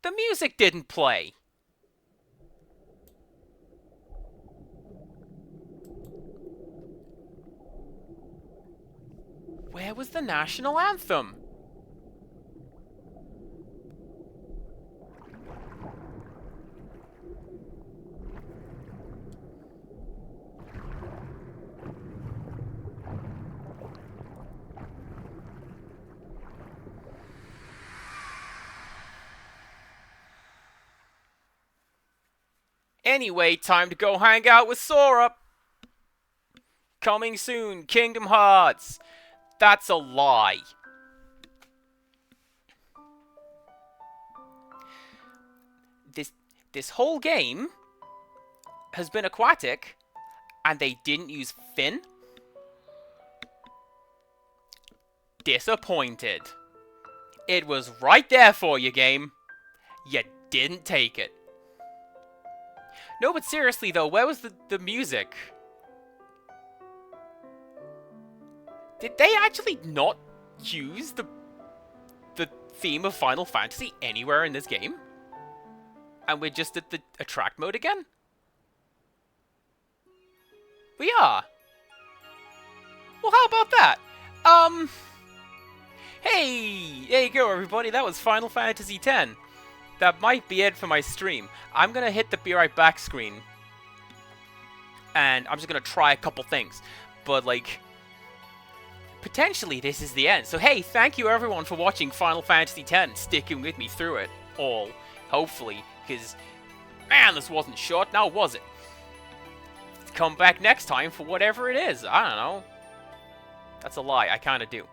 The music didn't play. Where was the national anthem? Anyway, time to go hang out with Sora. Coming soon, Kingdom Hearts. That's a lie. This whole game has been aquatic, and they didn't use Finn? Disappointed. It was right there for you, game. You didn't take it. No, but seriously though, where was the music? Did they actually not use the theme of Final Fantasy anywhere in this game? And we're just at the attract mode again? We are. Well, how about that? Hey! There you go, everybody. That was Final Fantasy X. That might be it for my stream. I'm gonna hit the be right back screen. And I'm just gonna try a couple things. But, like, potentially this is the end. So, hey, thank you everyone for watching Final Fantasy X, sticking with me through it all. Hopefully, because, man, this wasn't short, now was it? Come back next time for whatever it is. I don't know. That's a lie, I kinda do.